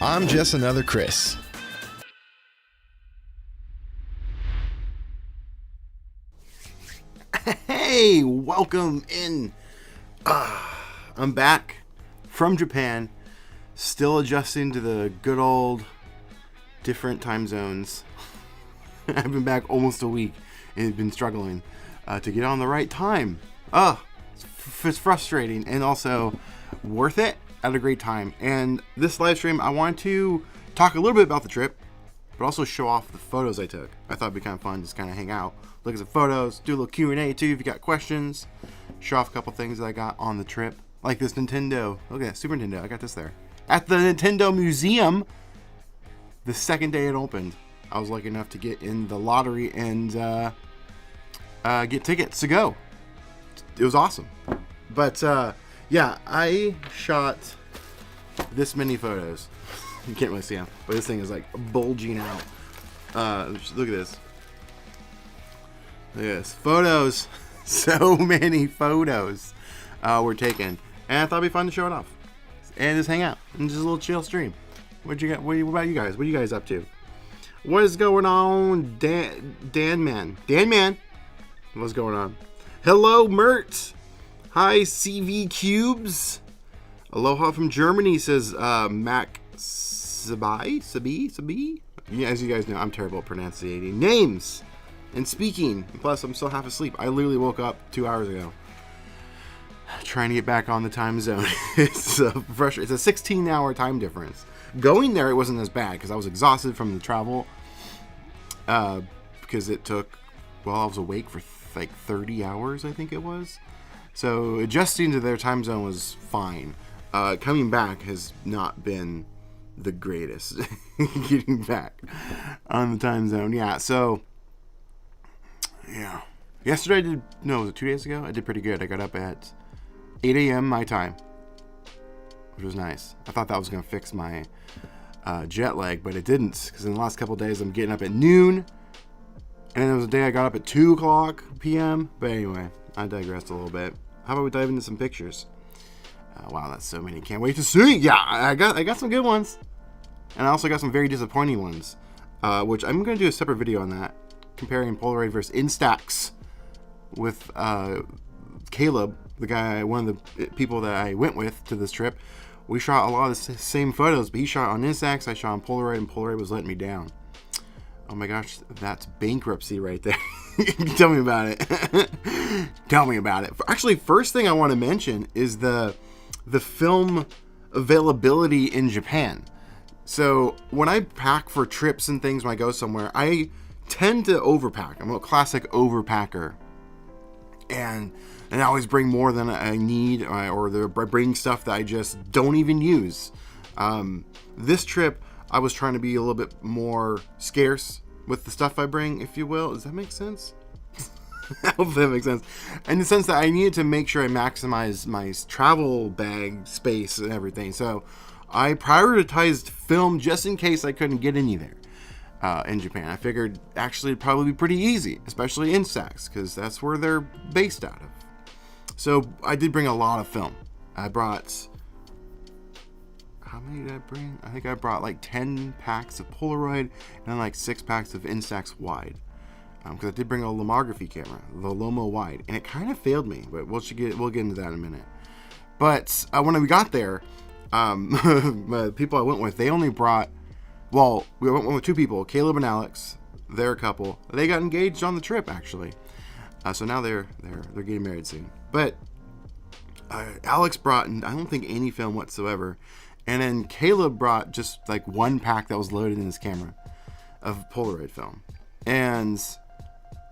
I'm just another Chris. Hey, welcome in. I'm back from Japan, still adjusting to the good old different time zones. I've been back almost a week and been struggling to get on the right time. It's frustrating and also worth it. I had a great time. And this live stream, I wanted to talk a little bit about the trip, but also show off the photos I took. I thought it'd be kind of fun to just kind of hang out, look at some photos, do a little Q&A too if you got questions, show off a couple things that I got on the trip, like this Nintendo. Look at that, Super Nintendo. I got this there at the Nintendo Museum. The second day it opened, I was lucky enough to get in the lottery and get tickets to go. It was awesome. But yeah, I shot this many photos. You can't really see them, but this thing is like bulging out. Look at this. Look at this. Photos. So many photos were taken. And I thought it'd be fun to show it off. And just hang out. And just a little chill stream. What about you guys? What are you guys up to? What is going on, Dan Man? Dan Man? What's going on? Hello, Mert. Hi, CV Cubes. Aloha from Germany, says Mac Sabi. Yeah, as you guys know, I'm terrible at pronunciating names and speaking. Plus, I'm still half asleep. I literally woke up 2 hours ago, trying to get back on the time zone. It's frustrating. It's a 16-hour time difference. Going there, it wasn't as bad because I was exhausted from the travel. Because it took, well, I was awake for like 30 hours, I think it was. So adjusting to their time zone was fine. Coming back has not been the greatest. Getting back on the time zone. Yeah, so, yeah. Yesterday was it 2 days ago? I did pretty good. I got up at 8 a.m. my time, which was nice. I thought that was going to fix my jet lag, but it didn't. Because in the last couple of days, I'm getting up at noon. And then there was a day I got up at 2 o'clock p.m. But anyway, I digressed a little bit. How about we dive into some pictures? Wow, that's so many. Can't wait to see. Yeah, I got some good ones. And I also got some very disappointing ones. Which I'm going to do a separate video on that. Comparing Polaroid versus Instax. With Caleb, the guy, one of the people that I went with to this trip. We shot a lot of the same photos. But he shot on Instax, I shot on Polaroid. And Polaroid was letting me down. Oh my gosh, that's bankruptcy right there. Tell me about it. Tell me about it. Actually, first thing I want to mention is the film availability in Japan. So when I pack for trips and things when I go somewhere, I tend to overpack. I'm a classic overpacker. And I always bring more than I need, or bring stuff that I just don't even use. This trip, I was trying to be a little bit more scarce with the stuff I bring, if you will. Does that make sense? I hope that makes sense. In the sense that I needed to make sure I maximize my travel bag space and everything. So I prioritized film just in case I couldn't get any there in Japan. I figured actually it'd probably be pretty easy, especially Instax, because that's where they're based out of. So I did bring a lot of film. I brought... How many did I bring? I think I brought like 10 packs of Polaroid and then like 6 packs of Instax wide. Because I did bring a lomography camera, the Lomo wide, and it kind of failed me. But we'll get into that in a minute. But when we got there, the people I went with, they only brought. Well, we went with 2 people, Caleb and Alex. They're a couple. They got engaged on the trip actually. So now they're getting married soon. But Alex brought, I don't think any film whatsoever. And then Caleb brought just like 1 pack that was loaded in his camera of Polaroid film. And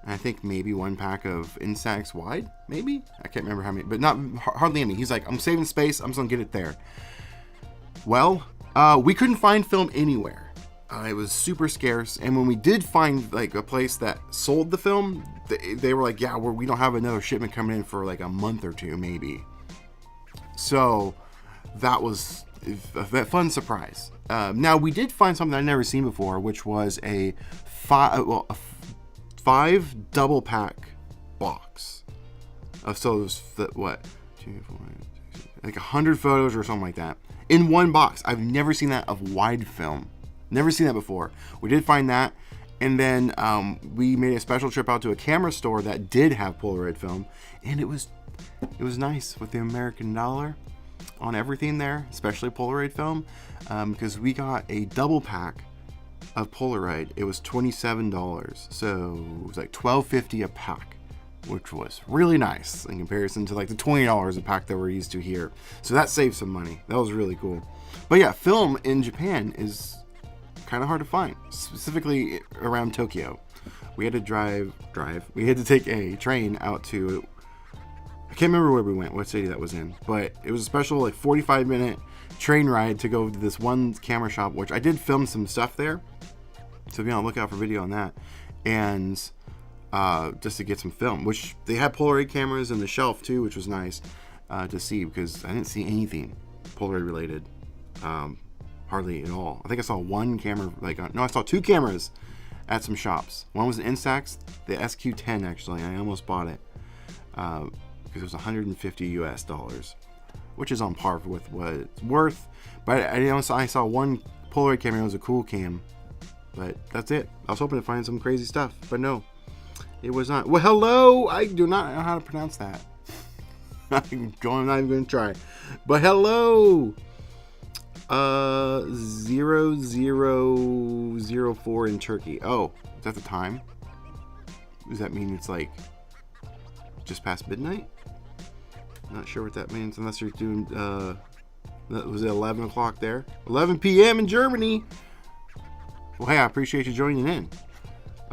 I think maybe 1 pack of Instax wide, maybe? I can't remember how many, but not hardly any. He's like, I'm saving space. I'm just going to get it there. Well, we couldn't find film anywhere. It was super scarce. And when we did find like a place that sold the film, they were like, yeah, we don't have another shipment coming in for like a month or 2, maybe. So that was a fun surprise. Now we did find something I'd never seen before, which was a 5 double pack box. So it was what, 2, 4, like 100 photos or something like that. in one box. I've never seen that of wide film. Never seen that before. We did find that. And then we made a special trip out to a camera store that did have Polaroid film. And it was nice with the American dollar on everything there, especially Polaroid film. Because we got a double pack of Polaroid. It was $27. So it was like $12.50 a pack, which was really nice in comparison to like the $20 a pack that we're used to here. So that saved some money. That was really cool. But yeah, film in Japan is kind of hard to find, specifically around Tokyo. We had to drive. We had to take a train out to, I can't remember where we went, what city that was in, but it was a special like 45-minute train ride to go to this one camera shop, which I did film some stuff there. So be on the lookout for video on that. And just to get some film, which they had Polaroid cameras in the shelf too, which was nice to see, because I didn't see anything Polaroid related. Hardly at all. I think I saw one camera, I saw two cameras at some shops. One was an Instax, the SQ10 actually. I almost bought it because it was $150 US, which is on par with what it's worth. But I saw one Polaroid camera. It was a cool cam, but that's it. I was hoping to find some crazy stuff, but no, it was not. Well, hello. I do not know how to pronounce that. I'm not even going to try. But hello. 0004 in Turkey. Oh, is that the time? Does that mean it's like just past midnight? Not sure what that means unless you're doing that was it 11 o'clock there? 11 p.m. in Germany. Well, hey, I appreciate you joining in.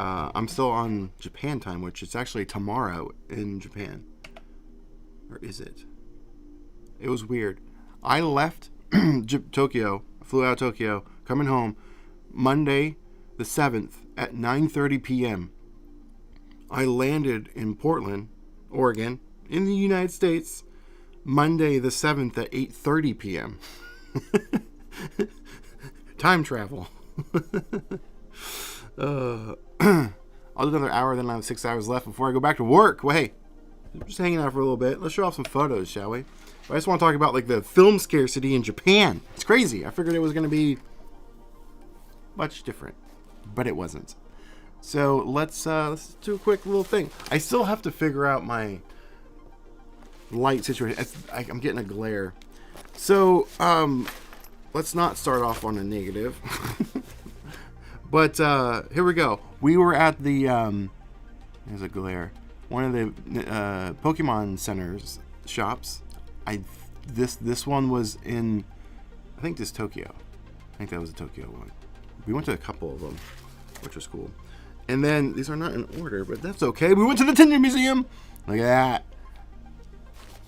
I'm still on Japan time, which is actually tomorrow in Japan. Or is it? It was weird. I left Tokyo, flew out of Tokyo, coming home Monday the 7th at 9:30 p.m. I landed in Portland, Oregon, in the United States, Monday the 7th at 8:30 p.m. Time travel. I'll do another hour, then I have 6 hours left before I go back to work. Well, hey, just hanging out for a little bit. Let's show off some photos, shall we? I just want to talk about like the film scarcity in Japan. It's crazy. I figured it was going to be much different, but it wasn't. So let's do a quick little thing. I still have to figure out my light situation. I'm getting a glare. So let's not start off on a negative. But here we go. We were at the there's a glare. One of the Pokemon centers shops. This one was in, I think this Tokyo. I think that was a Tokyo one. We went to a couple of them, which was cool. And then these are not in order, but that's okay. We went to the Nintendo Museum. Look at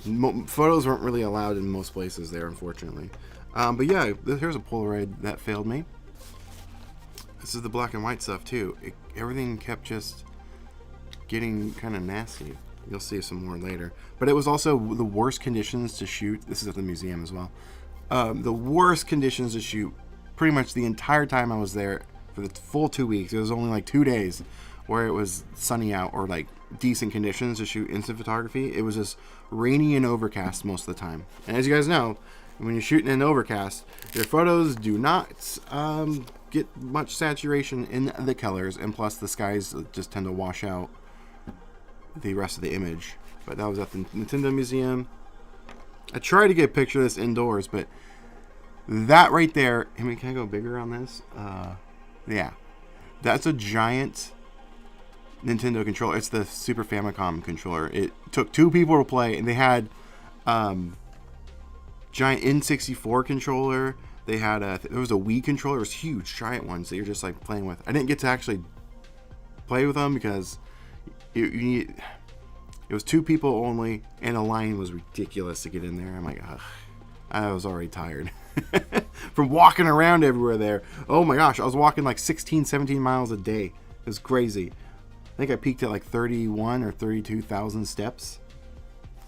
that. Photos weren't really allowed in most places there, unfortunately. But yeah, here's a Polaroid that failed me. This is the black and white stuff too. Everything kept just getting kind of nasty. You'll see some more later. But it was also the worst conditions to shoot. This is at the museum as well. The worst conditions to shoot pretty much the entire time I was there for the full 2 weeks. It was only like 2 days where it was sunny out or like decent conditions to shoot instant photography. It was just rainy and overcast most of the time. And as you guys know, when you're shooting in overcast, your photos do not get much saturation in the colors. And plus the skies just tend to wash out the rest of the image. But that was at the Nintendo Museum. I tried to get a picture of this indoors, but that right there, I mean, can I go bigger on this? Yeah, that's a giant Nintendo controller. It's the Super Famicom controller. It took 2 people to play, and they had giant N64 controller. They had there was a Wii controller. It was huge, giant ones that you're just like playing with. I didn't get to actually play with them because it was 2 people only, and the line was ridiculous to get in there. I'm like, ugh, I was already tired from walking around everywhere there. Oh my gosh, I was walking like 16, 17 miles a day. It was crazy. I think I peaked at like 31 or 32,000 steps.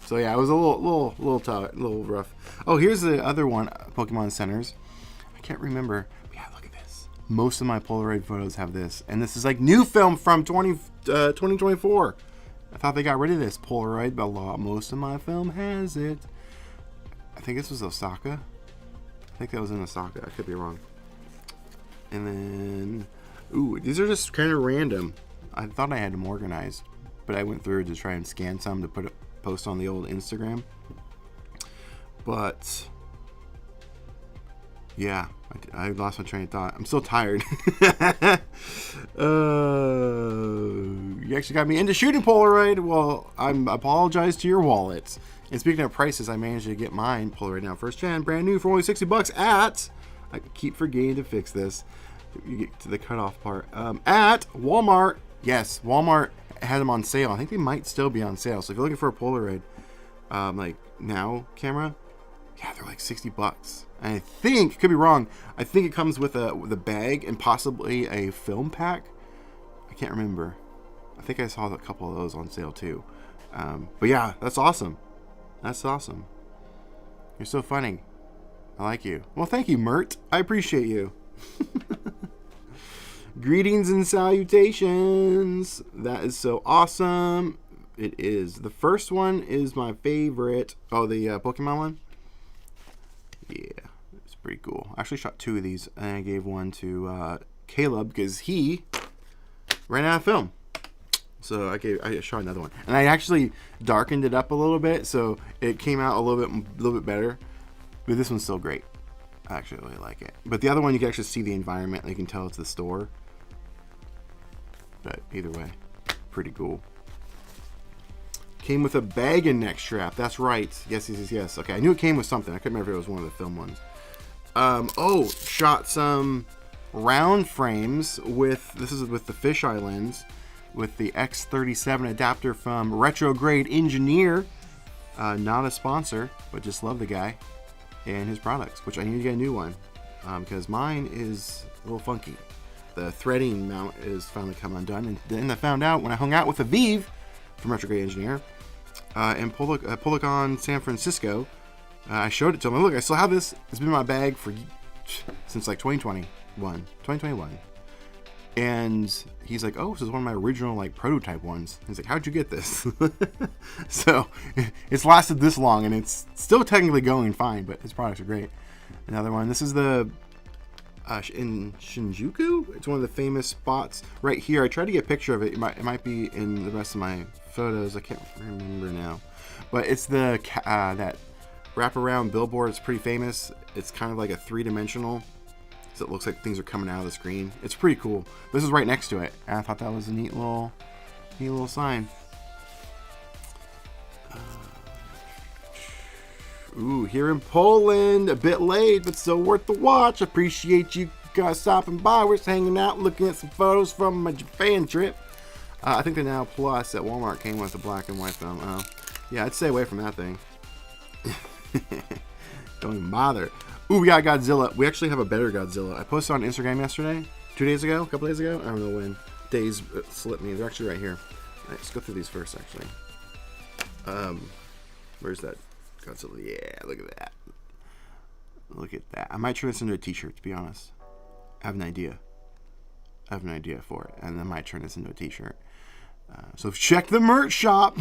So yeah, it was a little rough. Oh, here's the other one, Pokemon Centers. I can't remember. But yeah, look at this. Most of my Polaroid photos have this, and this is like new film from 2024. I thought they got rid of this Polaroid, but most of my film has it. I think this was Osaka. I think that was in Osaka. I could be wrong. And then, ooh, these are just kind of random. I thought I had them organized, but I went through to try and scan some to post on the old Instagram. But yeah, I lost my train of thought. I'm still tired. You actually got me into shooting Polaroid. Well, I apologize to your wallet. And speaking of prices, I managed to get mine Polaroid now, first gen, brand new for only $60 at. I keep forgetting to fix this. You get to the cutoff part. At Walmart. Yes, Walmart had them on sale. I think they might still be on sale. So if you're looking for a Polaroid, like now camera, yeah, they're like $60. And I think, could be wrong, I think it comes with a bag and possibly a film pack. I can't remember. I think I saw a couple of those on sale too. But yeah, that's awesome. That's awesome. You're so funny. I like you. Well, thank you, Mert. I appreciate you. Greetings and salutations. That is so awesome. It is. The first one is my favorite. Oh, the Pokemon one? Yeah, it's pretty cool. I actually shot 2 of these, and I gave one to Caleb because he ran out of film. So I shot another one, and I actually darkened it up a little bit, so it came out a little bit better. But this one's still great. I actually really like it. But the other one, you can actually see the environment. You can tell it's the store. But either way, pretty cool. Came with a bag and neck strap. That's right. Yes. Okay, I knew it came with something. I couldn't remember if it was one of the film ones. Oh, shot some round frames with, this is with the fisheye lens, with the X37 adapter from Retrograde Engineer. Not a sponsor, but just love the guy and his products, which I need to get a new one because mine is a little funky. The threading mount is finally come undone, and then I found out when I hung out with Aviv from Retrograde Engineer in Policon, San Francisco. I showed it to him. Look, I still have this. It's been in my bag since like 2021. And he's like, oh, this is one of my original like prototype ones. He's like, how'd you get this? So it's lasted this long, and it's still technically going fine, but his products are great. Another one. This is the in Shinjuku. It's one of the famous spots right here. I tried to get a picture of it. It might be in the rest of my photos. I can't remember now. But it's the that wraparound billboard. It's pretty famous. It's kind of like a 3-dimensional. So it looks like things are coming out of the screen. It's pretty cool. This is right next to it, and I thought that was a neat little sign. Ooh, here in Poland, a bit late, but still worth the watch. Appreciate you guys stopping by. We're just hanging out, looking at some photos from my Japan trip. I think the Now Plus at Walmart came with a black and white film. Yeah, I'd stay away from that thing. Don't even bother. Ooh, we got Godzilla. We actually have a better Godzilla. I posted on Instagram yesterday, 2 days ago, a couple days ago. I don't know when. Days slipped me. They're actually right here. Right, let's go through these first, actually. Where's that Godzilla? Yeah, look at that. Look at that. I might turn this into a t-shirt, to be honest. I have an idea. For it, and I might turn this into a t-shirt. So check the merch shop.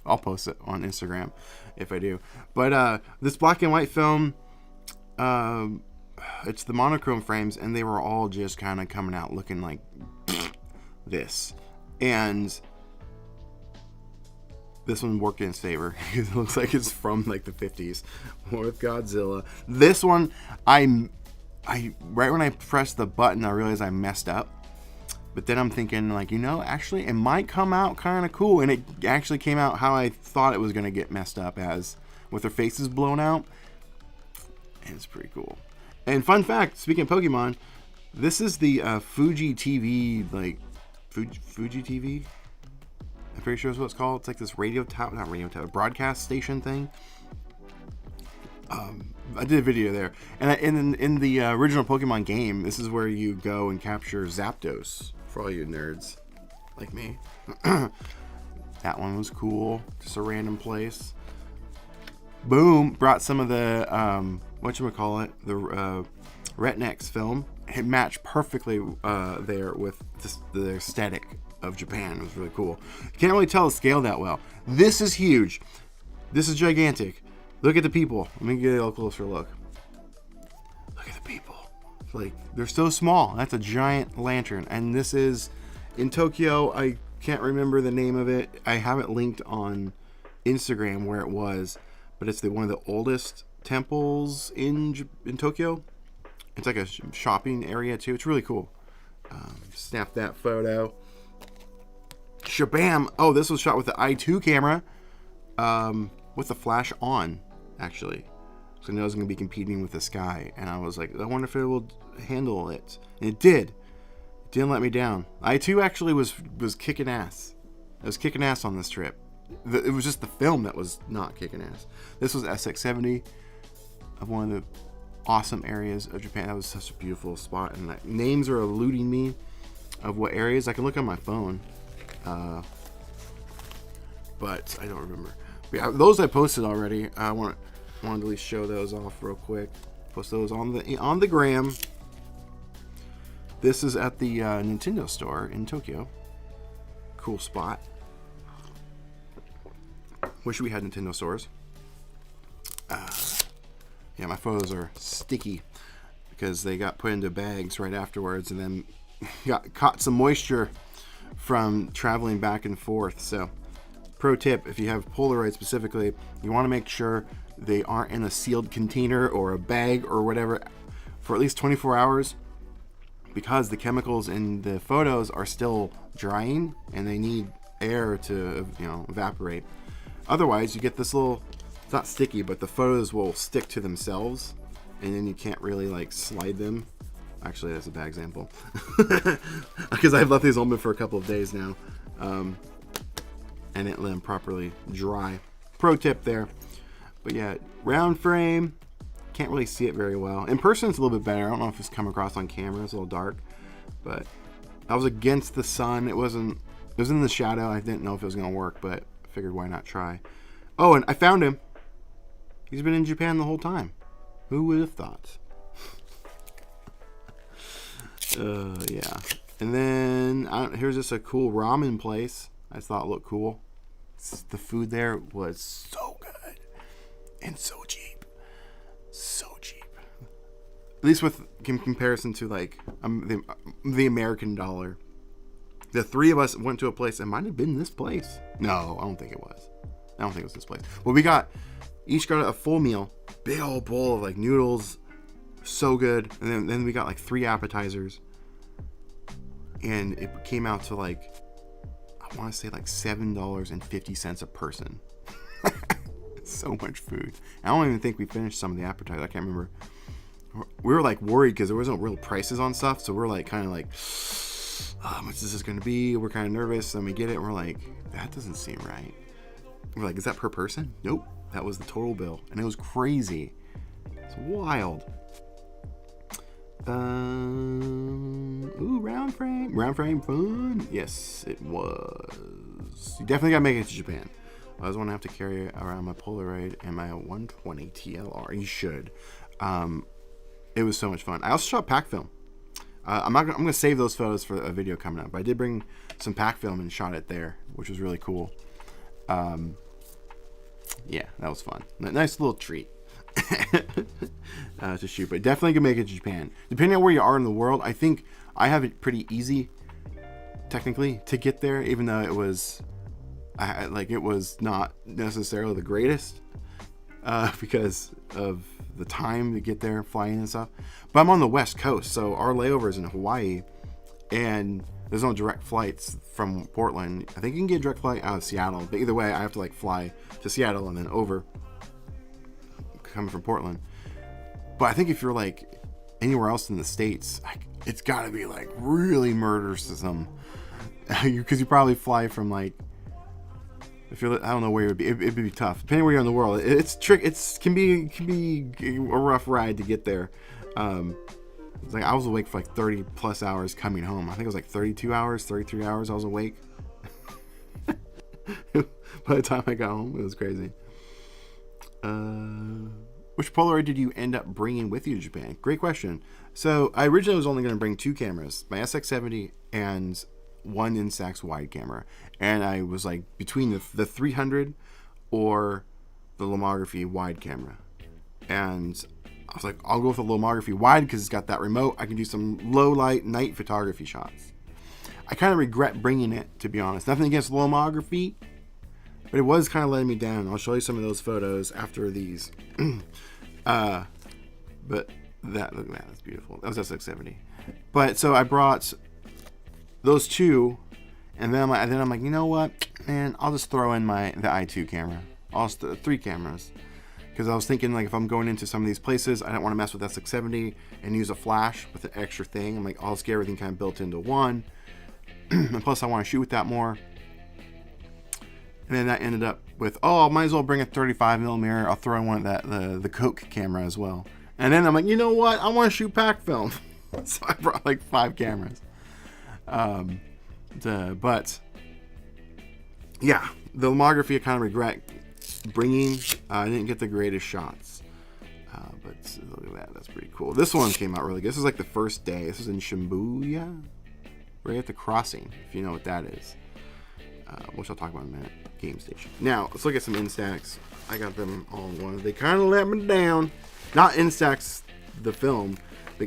I'll post it on Instagram if I do. But this black and white film, it's the monochrome frames, and they were all just kind of coming out looking like this. And this one worked in its favor. It looks like it's from like the 50s with Godzilla. This one, I right when I pressed the button, I realized I messed up. But then I'm thinking, like, actually, it might come out kind of cool. And it actually came out how I thought it was going to get messed up, as with their faces blown out. And it's pretty cool. And fun fact, speaking of Pokemon, this is the Fuji TV, like, Fuji TV? I'm pretty sure that's what it's called. It's like this broadcast station thing. I did a video there. And in the original Pokemon game, this is where you go and capture Zapdos, for all you nerds like me. That one was cool. Just a random place. Boom. Brought some of the, the Retnex film. It matched perfectly there with the aesthetic of Japan. It was really cool. You can't really tell the scale that well. This is huge. This is gigantic. Look at the people. Let me get a closer look. Look at the people. Like, they're so small. That's a giant lantern. And this is in Tokyo. I can't remember the name of it. I have it linked on Instagram where it was, but it's one of the oldest temples in Tokyo. It's like a shopping area too. It's really cool. Snap that photo. Shabam! Oh, this was shot with the i2 camera, with the flash on, actually. So I know I was going to be competing with the Sky, and I was like, I wonder if it will handle it. And it did. It didn't let me down. i2 actually was kicking ass. I was kicking ass on this trip. It was just the film that was not kicking ass. This was SX70 of one of the awesome areas of Japan. That was such a beautiful spot, and names are eluding me of what areas. I can look on my phone, but I don't remember. But yeah, those I posted already. I wanted to at least show those off real quick. Post those on the gram. This is at the Nintendo store in Tokyo. Cool spot. Wish we had Nintendo stores. Yeah, my photos are sticky because they got put into bags right afterwards, and then caught some moisture from traveling back and forth. So, pro tip: if you have Polaroid specifically, you want to make sure they aren't in a sealed container or a bag or whatever for at least 24 hours, because the chemicals in the photos are still drying and they need air to, evaporate. Otherwise, you get this little, it's not sticky, but the photos will stick to themselves, and then you can't really like slide them. Actually, that's a bad example, because I've left these open for a couple of days now, and it let them properly dry. Pro tip there. But yeah, round frame, can't really see it very well. In person, it's a little bit better. I don't know if it's come across on camera. It's a little dark, but I was against the sun. It was in the shadow. I didn't know if it was gonna work, but I figured why not try. Oh, and I found him. He's been in Japan the whole time. Who would have thought? Yeah. And then here's just a cool ramen place. I thought it looked cool. The food there was so good and so cheap. So cheap. At least in comparison to like the American dollar. The three of us went to a place. It might have been this place. No, I don't think it was. I don't think it was this place. Well, we each got a full meal, big old bowl of like noodles, so good. And then we got like 3 appetizers, and it came out to like, I want to say like $7.50 a person. So much food. I don't even think we finished some of the appetizers. I can't remember. We were like worried because there wasn't real prices on stuff, so we're like kind of like, how much is this going to be? We're kind of nervous. Then we get it, and we're like, that doesn't seem right. We're like, is that per person? Nope. That was the total bill, and it was crazy. It's wild. Ooh, round frame fun. Yes, it was. You definitely gotta make it to Japan. I always want to have to carry around my Polaroid and my 120 TLR. You should. It was so much fun. I also shot pack film. I'm gonna save those photos for a video coming up. But I did bring some pack film and shot it there, which was really cool. Yeah, that was fun. Nice little treat to shoot. But definitely can make it to Japan. Depending on where you are in the world, I think I have it pretty easy, technically, to get there. Even though it was not necessarily the greatest, because of the time to get there, flying and stuff. But I'm on the West Coast, so our layover is in Hawaii, and there's no direct flights from Portland. I think you can get a direct flight out of Seattle, but either way, I have to like fly to Seattle and then over, coming from Portland. But I think if you're like anywhere else in the States, it's got to be like really murdersome, because you probably fly from like, if you're, I don't know where it would be. It'd be tough. Depending where you're in the world, it's can be a rough ride to get there. It's like I was awake for like 30 plus hours coming home. I think it was like 32 hours, 33 hours I was awake. By the time I got home, it was crazy. Which Polaroid did you end up bringing with you to Japan? Great question. So I originally was only going to bring 2 cameras, my SX70 and one Instax wide camera, and I was like between the 300 or the lomography wide camera, and I was like, I'll go with the Lomography wide because it's got that remote. I can do some low light night photography shots. I kind of regret bringing it, to be honest. Nothing against Lomography, but it was kind of letting me down. I'll show you some of those photos after these. But look at that, that's beautiful. That was at 670. But so I brought those two, and then I'm like, you know what, man, I'll just throw in the i2 camera. I'll just 3 cameras. Because I was thinking, like, if I'm going into some of these places, I don't want to mess with that 670 and use a flash with an extra thing. I'm like, I'll just get everything kind of built into one. And plus, I want to shoot with that more. And then that ended up with, I might as well bring a 35mm. I'll throw in one of the Coke camera as well. And then I'm like, you know what? I want to shoot pack film. So I brought like 5 cameras. But yeah, the Lomography I kind of regret bringing. I didn't get the greatest shots. But look at that. That's pretty cool. This one came out really good. This is like the first day. This is in Shibuya. Right at the crossing, if you know what that is. Which I'll talk about in a minute. Game station. Now, let's look at some Instax. I got them all in one. They kind of let me down. Not Instax, the film.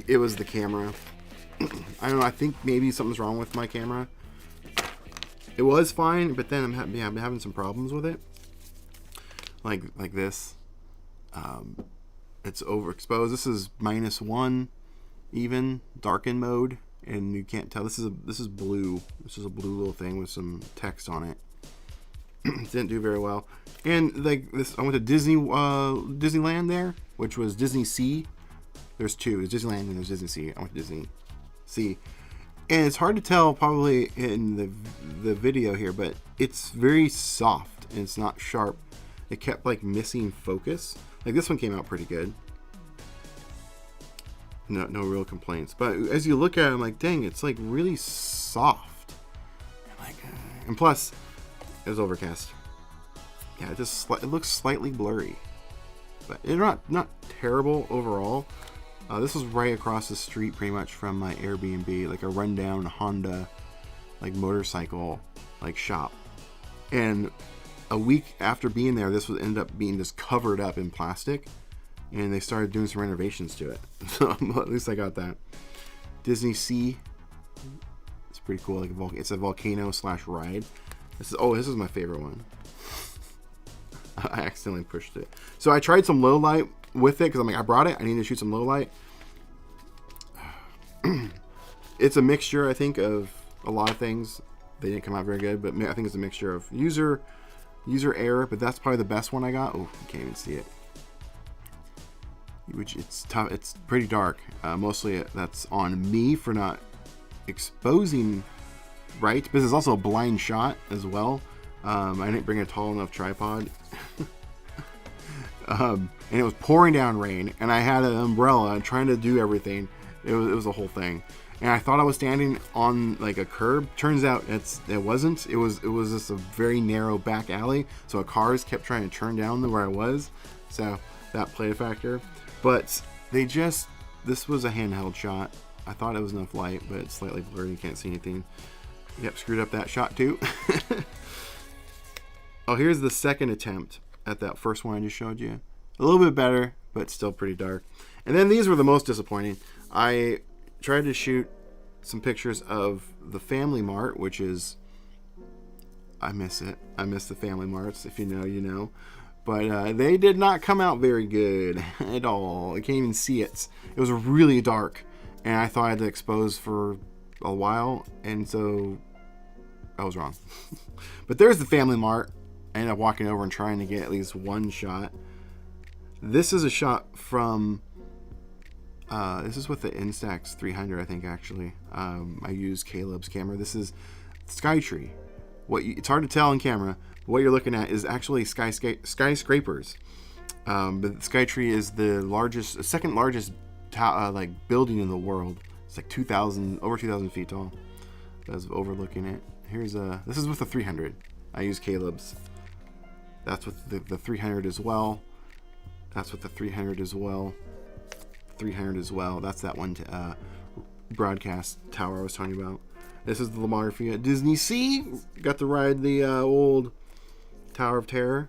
It was the camera. I don't know. I think maybe something's wrong with my camera. It was fine, but then I'm having some problems with it. Like this. It's overexposed. This is -1 even darken mode. And you can't tell. This is blue. This is a blue little thing with some text on it. Didn't do very well. And like this, I went to Disneyland there, which was Disney Sea. There's 2. There's Disneyland and there's Disney Sea. I went to Disney Sea, and it's hard to tell probably in the video here, but it's very soft and it's not sharp. It kept like missing focus. Like this one came out pretty good. No real complaints. But as you look at it, I'm like, dang, it's like really soft. And plus, it was overcast. Yeah, it looks slightly blurry, but it's not terrible overall. This was right across the street, pretty much from my Airbnb, like a rundown Honda, like motorcycle, like shop. And a week after being there, this would end up being just covered up in plastic. And they started doing some renovations to it. So at least I got that. Disney Sea. It's pretty cool. Like it's a volcano / ride. This is my favorite one. I accidentally pushed it. So I tried some low light with it because I'm like, I brought it. I need to shoot some low light. It's a mixture, I think, of a lot of things. They didn't come out very good, but I think it's a mixture of user error. But that's probably the best one I got. Oh, you can't even see it. Which it's tough. It's pretty dark. Mostly that's on me for not exposing right, but this is also a blind shot as well. I didn't bring a tall enough tripod. And it was pouring down rain, and I had an umbrella trying to do everything. It was a whole thing, and I thought I was standing on like a curb. Turns out it wasn't. It was just a very narrow back alley, so cars kept trying to turn down to where I was, so that played a factor. But this was a handheld shot. I thought it was enough light, but it's slightly blurry. You can't see anything. Yep, screwed up that shot too. Oh, here's the second attempt at that first one I just showed you. A little bit better, but still pretty dark. And then these were the most disappointing. I tried to shoot some pictures of the Family Mart, which is, I miss it. I miss the Family Marts. If you know, you know. But they did not come out very good at all. I can't even see it. It was really dark, and I thought I had to expose for a while, and so I was wrong. But there's the Family Mart. I ended up walking over and trying to get at least one shot. This is a shot from, this is with the Instax 300, I think, actually. I used Caleb's camera. This is Skytree. It's hard to tell on camera. What you're looking at is actually skyscrapers. But Skytree is the second largest like building in the world. It's like over 2,000 feet tall. That's overlooking it. This is with the 300. I use Caleb's. That's with the 300 as well. That's with the 300 as well. 300 as well. That's that one broadcast tower I was talking about. This is the Lomography at Disney Sea. Got to ride the old Tower of Terror.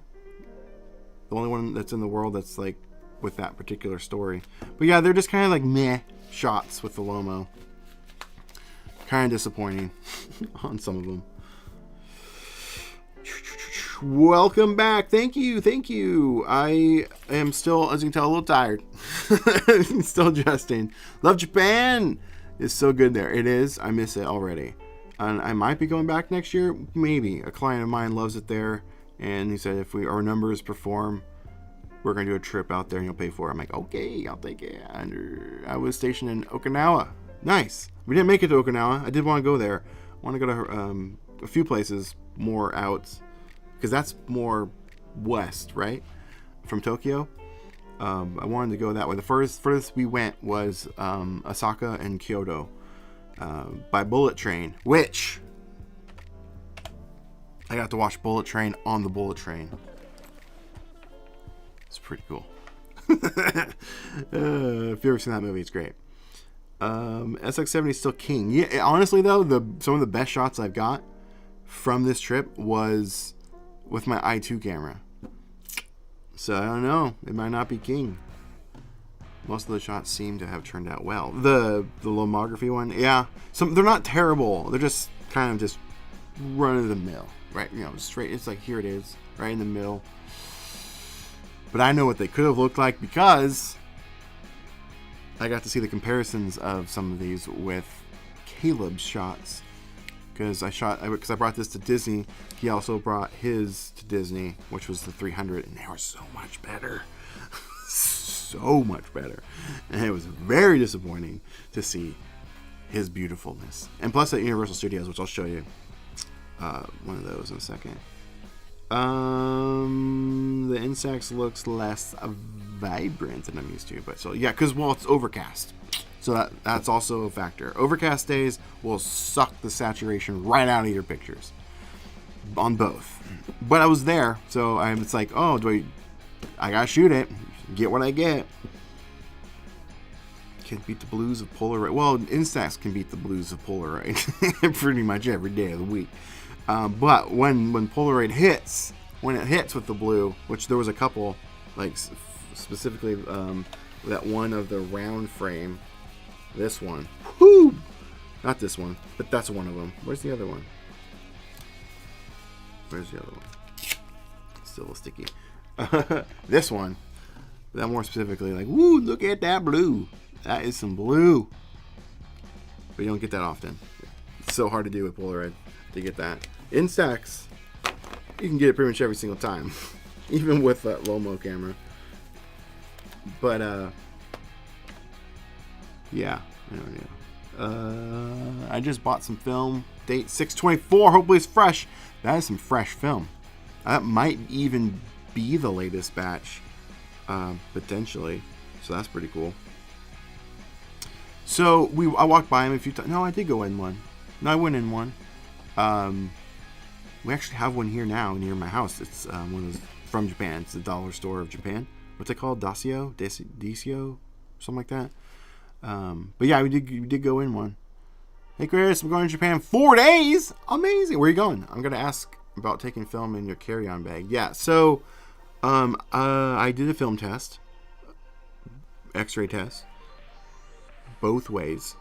The only one that's in the world that's like with that particular story. But yeah, they're just kind of like meh shots with the Lomo. Kind of disappointing on some of them. Welcome back. Thank you. I am still, as you can tell, a little tired. Still adjusting. Love Japan. It's so good there. It is. I miss it already. And I might be going back next year. Maybe. A client of mine loves it there. And he said if our numbers perform, we're going to do a trip out there and he'll pay for it. I'm like, okay, I'll take it. I was stationed in Okinawa. Nice. We didn't make it to Okinawa. I did want to go there. I want to go to a few places more out. Because that's more west, right? From Tokyo. I wanted to go that way. The furthest we went was Osaka and Kyoto by bullet train, which I got to watch Bullet Train on the bullet train. It's pretty cool. If you've ever seen that movie, it's great. SX70 is still king. Yeah, honestly though, some of the best shots I've got from this trip was with my i2 camera. So I don't know. It might not be king. Most of the shots seem to have turned out well. The lomography one, yeah. They're not terrible. They're just kind of just run of the mill, right? You know, straight. It's like here it is, right in the middle. But I know what they could have looked like because I got to see the comparisons of some of these with Caleb's shots. Because I brought this to Disney. He also brought his to Disney, which was the 300, and they were so much better. So much better. And it was very disappointing to see his beautifulness. And plus at Universal Studios, which I'll show you one of those in a second. The Instax looks less vibrant than I'm used to. But so, yeah, because, well, it's overcast. So that's also a factor. Overcast days will suck the saturation right out of your pictures. On both. But I was there, so it's like, oh, I gotta shoot it. Get what I get. Can't beat the blues of Polaroid. Well, Instax can beat the blues of Polaroid pretty much every day of the week. But when Polaroid hits, when it hits with the blue, which there was a couple, like specifically that one of the round frame. This one. Whoo! Not this one, but that's one of them. Where's the other one? Where's the other one? Still sticky. This one. That more specifically, like, woo, look at that blue. That is some blue. But you don't get that often. It's so hard to do with Polaroid to get that. Instax, you can get it pretty much every single time. Even with that Lomo camera. But, yeah. I just bought some film. Date 6/24. Hopefully it's fresh. That is some fresh film. That might even be the latest batch. Potentially. So that's pretty cool. So I walked by him a few times. No, I did go in one. No, I went in one. We actually have one here now near my house. It's one of those from Japan. It's the dollar store of Japan. What's it called? Dacio? Something like that. But yeah, we did go in one. Hey Chris, I'm going to Japan 4 days. Amazing. Where are you going? I'm gonna ask about taking film in your carry-on bag. Yeah. So, I did a film test, X-ray test, both ways.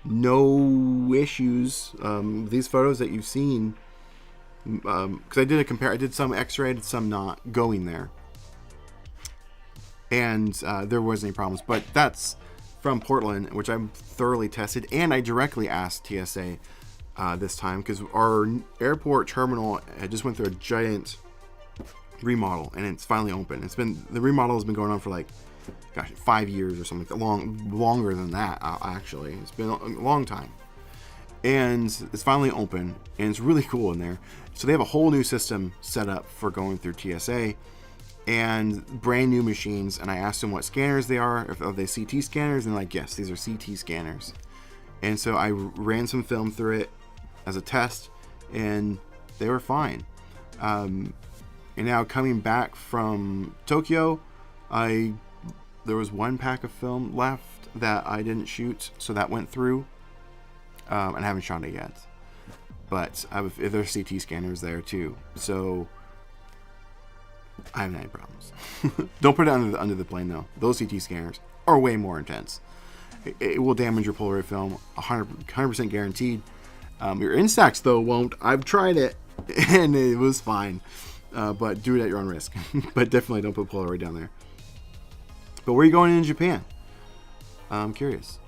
No issues. These photos that you've seen, because I did some X-ray, I did some not going there. And there wasn't any problems. But that's from Portland, which I'm thoroughly tested. And I directly asked TSA this time because our airport terminal just went through a giant remodel. And it's finally open. The remodel has been going on for like, 5 years or something. Longer than that, actually. It's been a long time. And it's finally open. And it's really cool in there. So they have a whole new system set up for going through TSA. And brand new machines, and I asked them what scanners they are. Are they CT scanners? And they're like, yes, these are CT scanners. And so I ran some film through it as a test, and they were fine. And now coming back from Tokyo, there was one pack of film left that I didn't shoot, so that went through, and I haven't shot it yet. But there's CT scanners there too, so I haven't had any problems. Don't put it under the plane though. Those CT scanners are way more intense. It will damage your Polaroid film, 100% guaranteed. Your Instax though won't. I've tried it and it was fine, but do it at your own risk. But definitely don't put Polaroid down there. But where are you going in Japan? I'm curious.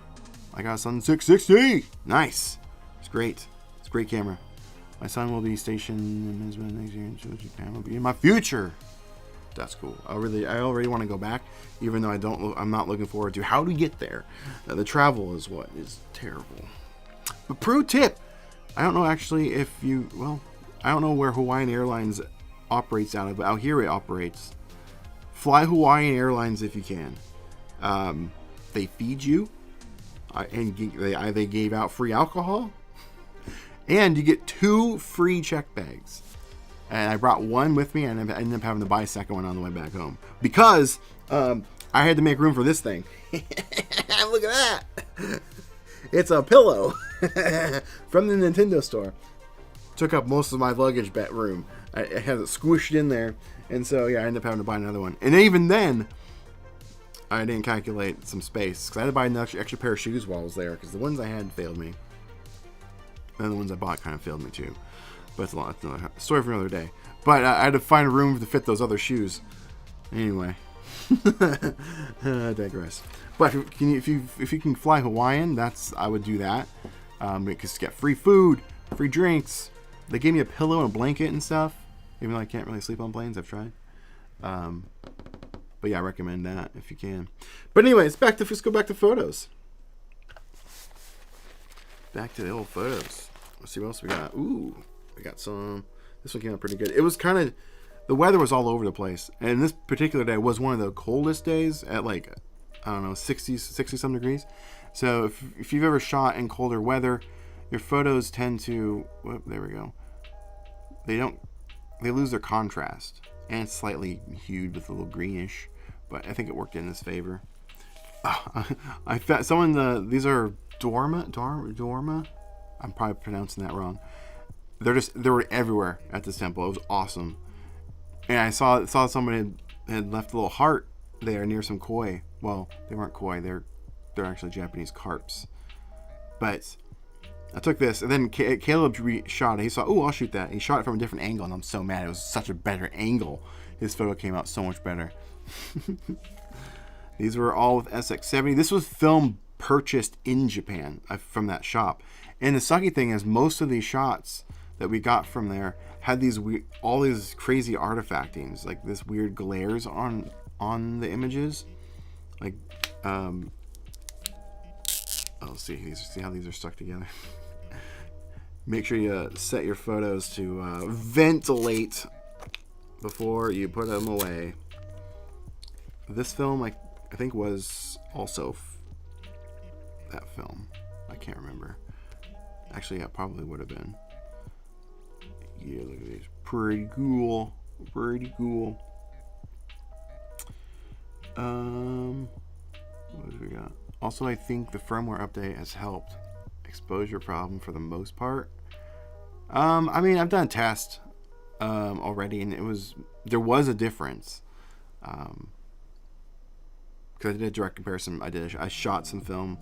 I got a Sun 660. Nice. It's great. It's a great camera. My son will be stationed in Lisbon next year, so Japan will be in my future. That's cool. I already want to go back, even though I'm not looking forward to how to get there. The travel is what is terrible. But pro tip, I don't know actually if I don't know where Hawaiian Airlines operates out of, but out here it operates. Fly Hawaiian Airlines if you can. They feed you, and they gave out free alcohol, and you get 2 free check bags. And I brought one with me, and I ended up having to buy a second one on the way back home because I had to make room for this thing. Look at that! It's a pillow from the Nintendo store. Took up most of my luggage room. I had it squished in there, and so yeah, I ended up having to buy another one. And even then, I didn't calculate some space because I had to buy an extra pair of shoes while I was there because the ones I had failed me, and the ones I bought kind of failed me too. But it's another story for another day. But I had to find a room to fit those other shoes. Anyway, I digress. But if you can fly Hawaiian, I would do that. Because you get free food, free drinks. They gave me a pillow and a blanket and stuff. Even though I can't really sleep on planes, I've tried. But yeah, I recommend that if you can. But anyways, let's go back to photos. Back to the old photos. Let's see what else we got. Ooh. We got some. This one came out pretty good. It was kind of, the weather was all over the place. And this particular day was one of the coldest days at like, I don't know, 60 some degrees. So if you've ever shot in colder weather, your photos tend to, whoop, there we go. They lose their contrast. And it's slightly hued with a little greenish. But I think it worked in his favor. I found these are Dorma. I'm probably pronouncing that wrong. They were everywhere at this temple. It was awesome. And I saw somebody had left a little heart there near some koi. Well, they weren't koi. They're actually Japanese carps. But I took this, and then Caleb shot it. He saw, I'll shoot that. He shot it from a different angle, and I'm so mad. It was such a better angle. His photo came out so much better. These were all with SX70. This was film purchased in Japan from that shop. And the sucky thing is, most of these shots that we got from there had all these crazy artifactings, like this weird glares on the images. Like, see how these are stuck together. Make sure you set your photos to ventilate before you put them away. This film, I think, was also that film. I can't remember. Actually, it probably would have been. Yeah, look at these. Pretty cool. Pretty cool. What do we got? Also, I think the firmware update has helped exposure problem for the most part. I mean, I've done a test already, and there was a difference. Because I did a direct comparison. I shot some film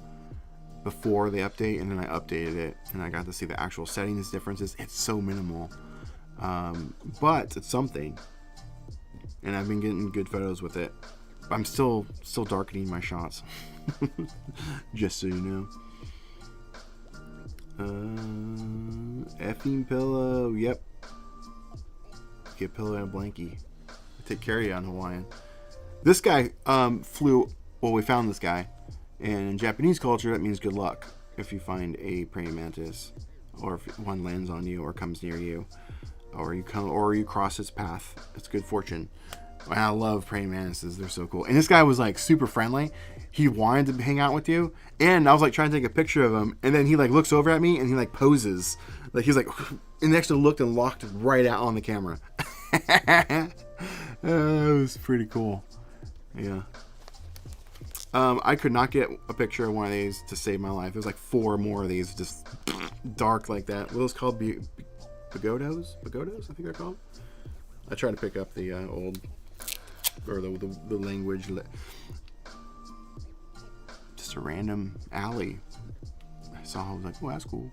before the update, and then I updated it, and I got to see the actual settings differences. It's so minimal, but it's something, and I've been getting good photos with it. I'm still darkening my shots, just so you know. Effing pillow, yep. Get a pillow and a blankie. I take care of you on Hawaiian. This guy we found this guy. And in Japanese culture, that means good luck if you find a praying mantis, or if one lands on you or comes near you, or you cross its path. It's good fortune. And I love praying mantises; they're so cool. And this guy was like super friendly. He wanted to hang out with you, and I was like trying to take a picture of him, and then he like looks over at me and he like poses, like he's like, and actually looked and locked right out on the camera. It was pretty cool. Yeah. I could not get a picture of one of these to save my life. There's like 4 more of these just dark like that. What are those called? Pagodos? I think they're called. I try to pick up the old, or the language. Just a random alley. I saw, I was like, oh, that's cool.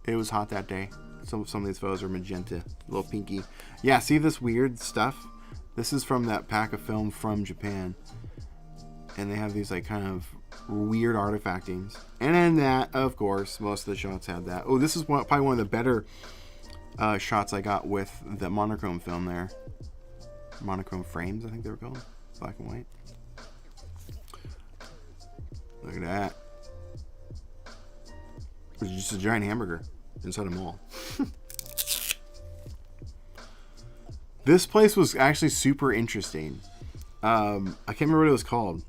It was hot that day. Some of these photos are magenta, a little pinky. Yeah, see this weird stuff? This is from that pack of film from Japan. And they have these like kind of weird artifactings. And then that, of course, most of the shots had that. Oh, this is probably one of the better shots I got with the monochrome film there. Monochrome frames, I think they were called. Black and white. Look at that. It was just a giant hamburger inside a mall. This place was actually super interesting. I can't remember what it was called.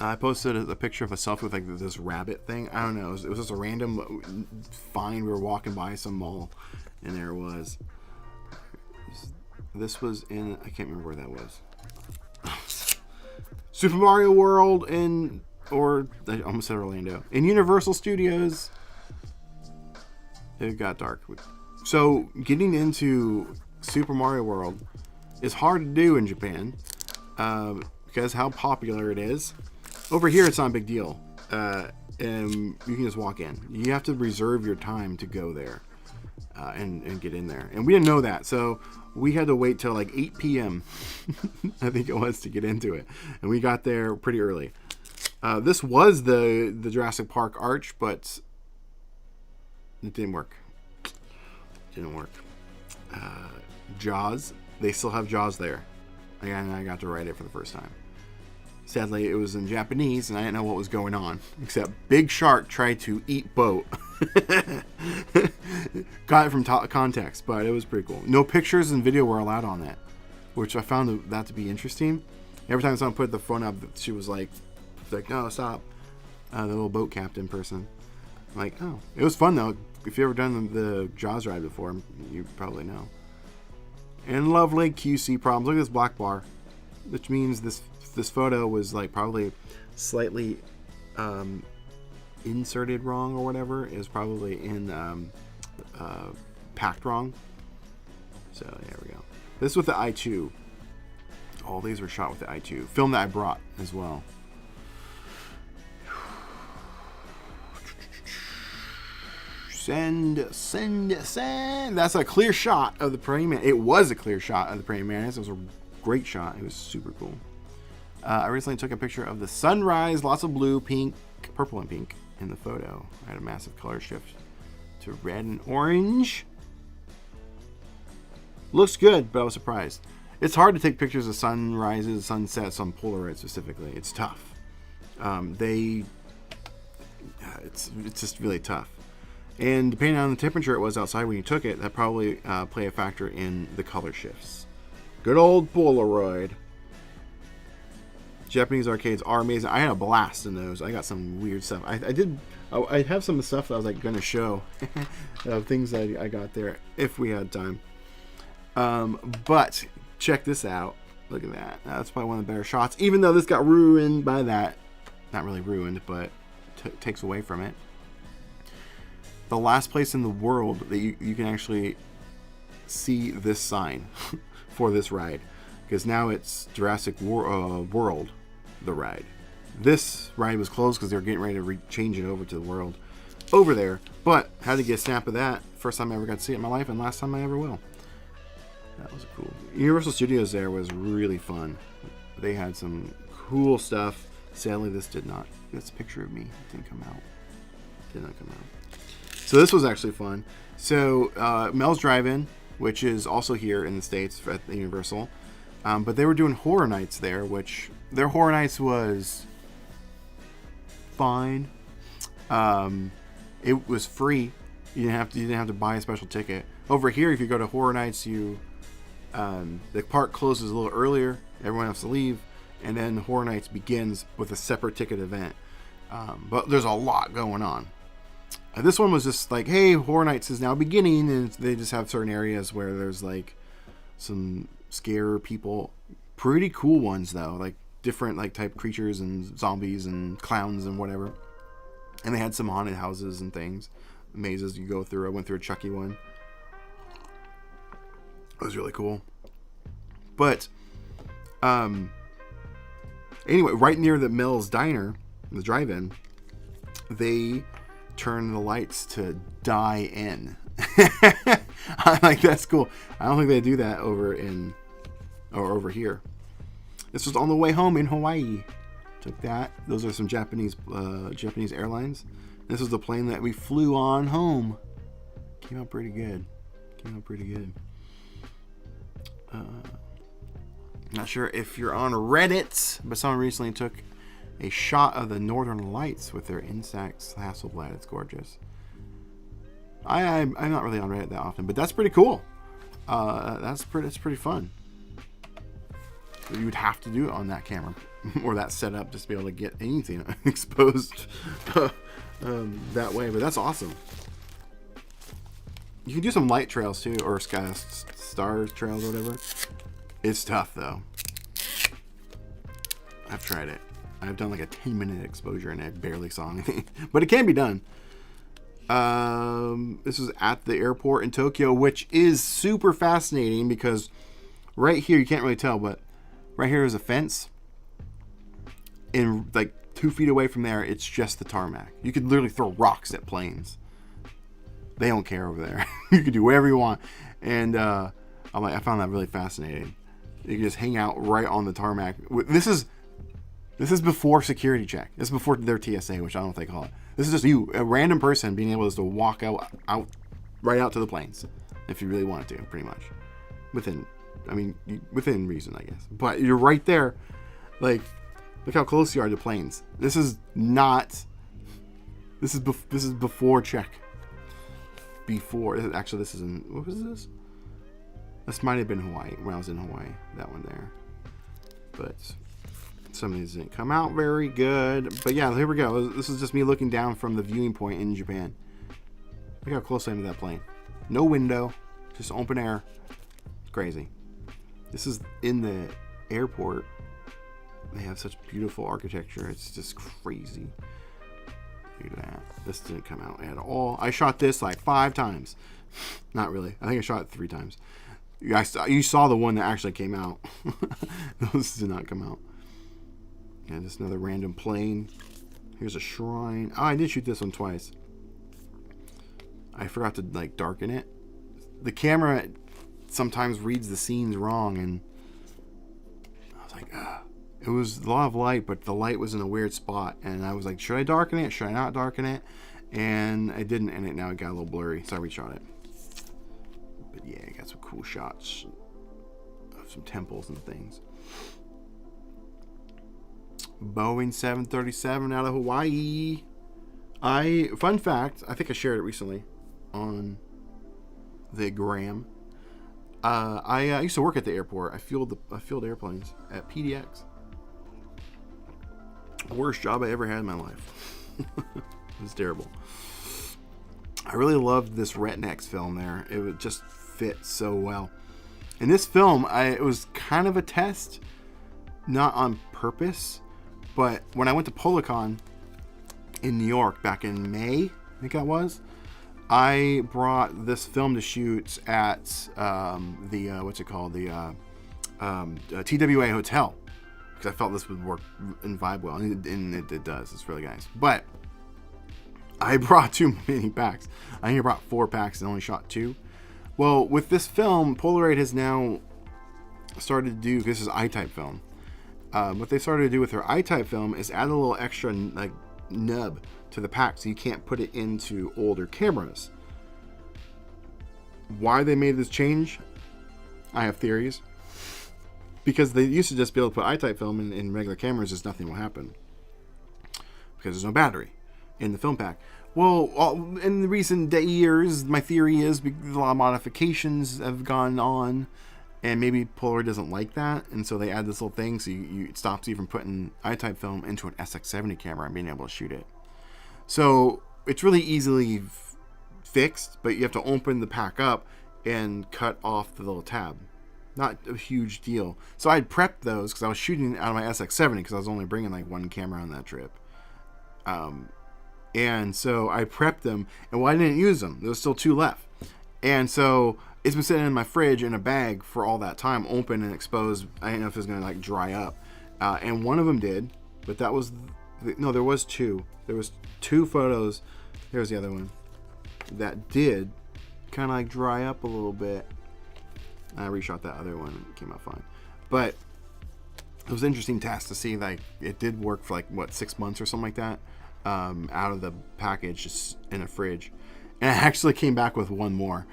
I posted a picture of a selfie with like this rabbit thing. I don't know. It was just a random find. We were walking by some mall, and there it was. This was in, I can't remember where that was. Super Mario World or I almost said Orlando. In Universal Studios. It got dark. So getting into Super Mario World is hard to do in Japan because how popular it is. Over here, it's not a big deal. And you can just walk in. You have to reserve your time to go there and get in there. And we didn't know that. So we had to wait till like 8 p.m. I think it was to get into it. And we got there pretty early. This was the Jurassic Park arch, but it didn't work. Jaws. They still have Jaws there. And I got to ride it for the first time. Sadly, it was in Japanese, and I didn't know what was going on. Except Big Shark tried to eat boat. Got it from context, but it was pretty cool. No pictures and video were allowed on that, which I found that to be interesting. Every time someone put the phone up, she was like, no, stop. The little boat captain person. I'm like, oh. It was fun, though. If you've ever done the Jaws ride before, you probably know. And lovely QC problems. Look at this black bar, which means this photo was like probably slightly inserted wrong or whatever. It was probably in packed wrong. So there we go. This with the i2. All these were shot with the i2. Film that I brought as well. Send. That's a clear shot of the praying man. It was a clear shot of the praying mantis. It was a great shot. It was super cool. I recently took a picture of the sunrise. Lots of blue, pink, purple, and pink in the photo. I had a massive color shift to red and orange. Looks good, but I was surprised. It's hard to take pictures of sunrises, sunsets on Polaroid specifically. It's tough. It's just really tough. And depending on the temperature it was outside when you took it, that probably play a factor in the color shifts. Good old Polaroid. Japanese arcades are amazing. I had a blast in those. I got some weird stuff. I have some stuff that I was like going to show of things that I got there if we had time. But check this out. Look at that. That's probably one of the better shots. Even though this got ruined by that. Not really ruined, but takes away from it. The last place in the world that you can actually see this sign for this ride. Because now it's Jurassic World, the ride. This ride was closed because they were getting ready to change it over to the world over there. But had to get a snap of that. First time I ever got to see it in my life, and last time I ever will. That was cool. Universal Studios there was really fun. They had some cool stuff. Sadly, this did not. That's a picture of me. It didn't come out. Did not come out. So this was actually fun. So Mel's Drive-In, which is also here in the States at the Universal. But they were doing Horror Nights there, which their Horror Nights was fine. It was free. You didn't have to buy a special ticket. Over here, if you go to Horror Nights, the park closes a little earlier. Everyone has to leave, and then Horror Nights begins with a separate ticket event. But there's a lot going on. This one was just like, hey, Horror Nights is now beginning, and they just have certain areas where there's like some scare people. Pretty cool ones though, like different like type creatures and zombies and clowns and whatever. And they had some haunted houses and things, mazes you go through. I went through a Chucky one. It was really cool. But anyway, right near the Mills Diner, the drive-in, they turn the lights to die in. I'm like, that's cool. I don't think they do that over here. This was on the way home in Hawaii. Took that. Those are some Japanese airlines. This was the plane that we flew on home. Came out pretty good. Not sure if you're on Reddit, but someone recently took a shot of the Northern Lights with their Instax Hasselblad. It's gorgeous. I'm not really on Reddit that often, but that's pretty cool. That's pretty fun. You would have to do it on that camera or that setup just to be able to get anything exposed that way. But that's awesome. You can do some light trails too, or star trails or whatever. It's tough though. I've tried it. I've done like a 10-minute exposure and I barely saw anything, but it can be done. This was at the airport in Tokyo, which is super fascinating because right here, you can't really tell, but right here is a fence. And like 2 feet away from there, it's just the tarmac. You could literally throw rocks at planes. They don't care over there. You can do whatever you want. And I found that really fascinating. You can just hang out right on the tarmac. This is before security check. This is before their TSA, which I don't know what they call it. This is just you, a random person, being able to walk out right out to the planes, if you really wanted to, pretty much. Within reason, I guess. But you're right there. Like, look how close you are to planes. This is before check. Actually, this is in, what was this? This might have been Hawaii, when I was in Hawaii, that one there. But some of these didn't come out very good. But yeah, here we go. This is just me looking down from the viewing point in Japan. Look how close I am to that plane. No window, just open air. It's crazy. This is in the airport. They have such beautiful architecture. It's just crazy. Look at that. This didn't come out at all. I shot this like 5 times. Not really. I think I shot it 3 times. You saw the one that actually came out. Those did not come out. Yeah, just another random plane. Here's a shrine. Oh, I did shoot this one twice. I forgot to like darken it. The camera sometimes reads the scenes wrong, and I was like, it was a lot of light, but the light was in a weird spot, and I was like, should I darken it? Should I not darken it? And I didn't, and now it got a little blurry, so I reshot it. But yeah, I got some cool shots of some temples and things. Boeing 737 out of Hawaii. Fun fact, I think I shared it recently on the gram. I used to work at the airport. I fueled airplanes at PDX. Worst job I ever had in my life. It was terrible. I really loved this Retnex film there. It would just fit so well. In this film, it was kind of a test, not on purpose, but when I went to Policon in New York back in May, I think that was, I brought this film to shoot at the TWA Hotel, because I felt this would work and vibe well, and it does. It's really nice. But I brought too many packs. I think I brought 4 packs and only shot 2. Well, with this film, Polaroid has now started to do, this is I-type film. What they started to do with their I-type film is add a little extra like nub to the pack so you can't put it into older cameras. Why they made this change, I have theories. Because they used to just be able to put I-type film in regular cameras, just nothing will happen. Because there's no battery in the film pack. Well, in the recent years, my theory is a lot of modifications have gone on, and maybe Polaroid doesn't like that, and so they add this little thing so it stops you from putting I-type film into an SX70 camera and being able to shoot it. So it's really easily fixed, but you have to open the pack up and cut off the little tab. Not a huge deal. So I'd prepped those because I was shooting out of my SX70 because I was only bringing like 1 camera on that trip. And so I prepped them, and I didn't use them. There was still 2 left. And so it's been sitting in my fridge in a bag for all that time, open and exposed. I didn't know if it was going to like dry up. And one of them did, but that was, no, there was two. There was two photos. Here's the other one that did kind of like dry up a little bit. I reshot that other one and it came out fine. But it was an interesting test to see, like, it did work for like, what, 6 months or something like that, out of the package, just in a fridge. And I actually came back with one more.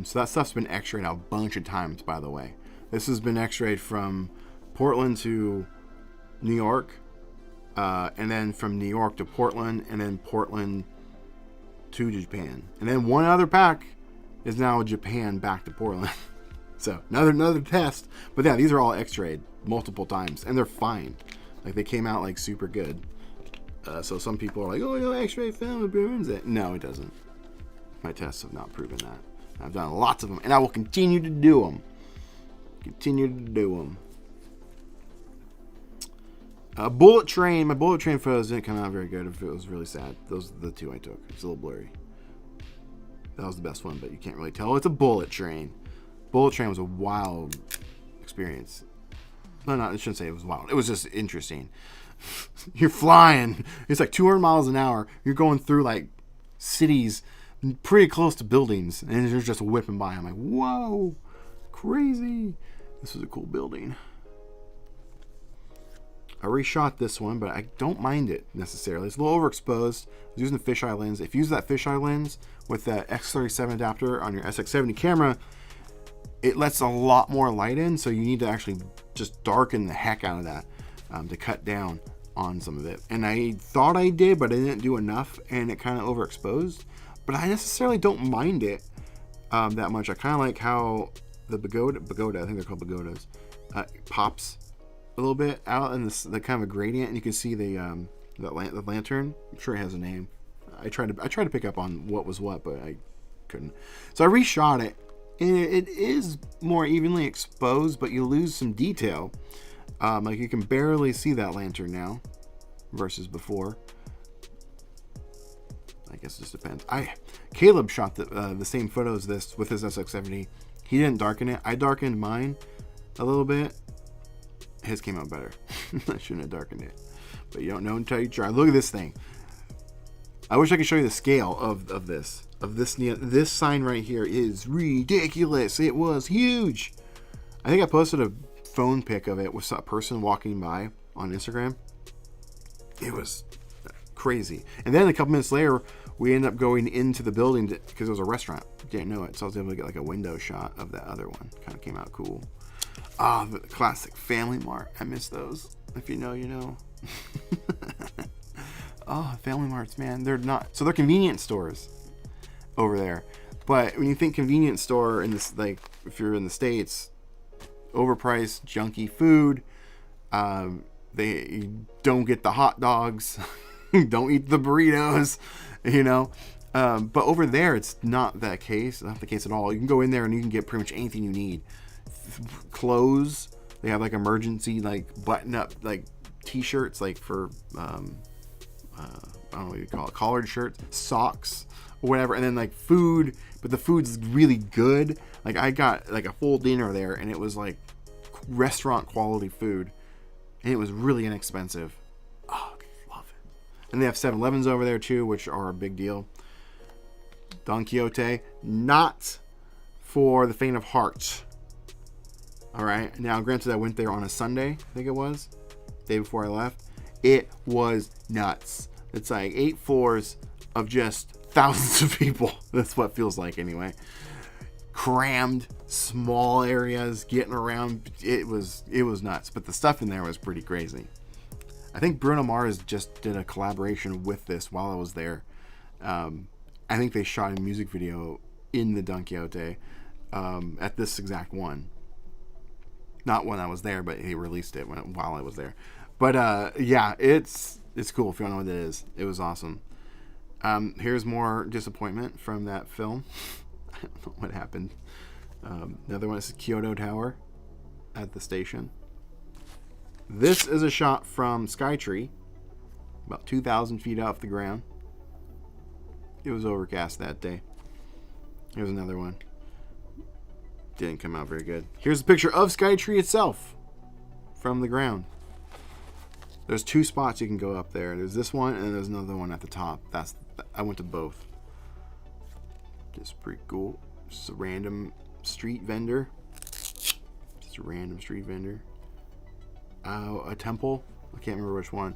So that stuff's been x-rayed out a bunch of times, by the way. This has been x-rayed from Portland to New York, and then from New York to Portland, and then Portland to Japan. And then one other pack is now Japan back to Portland. So another test. But yeah, these are all x-rayed multiple times, and they're fine. Like, they came out like super good. So some people are like, oh, x-ray film, it ruins it. No, it doesn't. My tests have not proven that. I've done lots of them, and I will continue to do them. Bullet Train. My Bullet Train photos didn't come out very good. It was really sad. Those are the two I took. It's a little blurry. That was the best one, but you can't really tell. It's a Bullet Train. Bullet Train was a wild experience. No, I shouldn't say it was wild. It was just interesting. You're flying. It's like 200 miles an hour. You're going through like cities pretty close to buildings, and you're just whipping by. I'm like, whoa, crazy. This is a cool building. I reshot this one, but I don't mind it necessarily. It's a little overexposed. I was using the fisheye lens. If you use that fisheye lens with that X37 adapter on your SX70 camera, it lets a lot more light in, so you need to actually just darken the heck out of that to cut down on some of it. And I thought I did, but I didn't do enough, and it kind of overexposed. But I necessarily don't mind it that much. I kind of like how the pagoda, I think they're called pagodas, pops a little bit out in the kind of a gradient, and you can see the lantern. I'm sure it has a name. I tried to pick up on what was what, but I couldn't. So I reshot it, and it is more evenly exposed, but you lose some detail. Like, you can barely see that lantern now versus before. I guess it just depends. Caleb shot the same photos with his SX70. He didn't darken it. I darkened mine a little bit. His came out better. I shouldn't have darkened it, but you don't know until you try. Look at this thing. I wish I could show you the scale of this. This sign right here is ridiculous. It was huge. I think I posted a phone pic of it with a person walking by on Instagram. It was crazy. And then a couple minutes later, we ended up going into the building because it was a restaurant. Didn't know it, so I was able to get like a window shot of that other one. Kind of came out cool. The classic Family Mart. I miss those. If you know, you know. Family Marts, man. They're convenience stores over there. But when you think convenience store in this, like, if you're in the States, overpriced, junky food, they don't get the hot dogs, don't eat the burritos, you know. But over there, it's not the case at all. You can go in there and you can get pretty much anything you need. Clothes, they have like emergency, like button up, like t-shirts, like for I don't know what you call it, collared shirts, socks or whatever. And then like food, but the food's really good. Like, I got like a full dinner there, and it was like restaurant quality food, and it was really inexpensive. Oh, love it. And they have 7-Elevens over there too, which are a big deal. Don Quixote, not for the faint of heart. All right. Now, granted, I went there on a Sunday, I think it was, day before I left. It was nuts. It's like 8 floors of just thousands of people. That's what it feels like anyway. Crammed, small areas, getting around. It was nuts. But the stuff in there was pretty crazy. I think Bruno Mars just did a collaboration with this while I was there. I think they shot a music video in the Don Quixote at this exact one. Not when I was there, but he released it while I was there. But yeah, it's cool if you don't know what it is. It was awesome. Here's more disappointment from that film. I don't know what happened. Another one is Kyoto Tower at the station. This is a shot from Skytree, about 2,000 feet off the ground. It was overcast that day. Here's another one. Didn't come out very good. Here's a picture of Skytree itself from the ground. There's 2 spots you can go up there. There's this one and there's another one at the top. I went to both. Just pretty cool. Just a random street vendor. Just a random street vendor. A temple. I can't remember which one.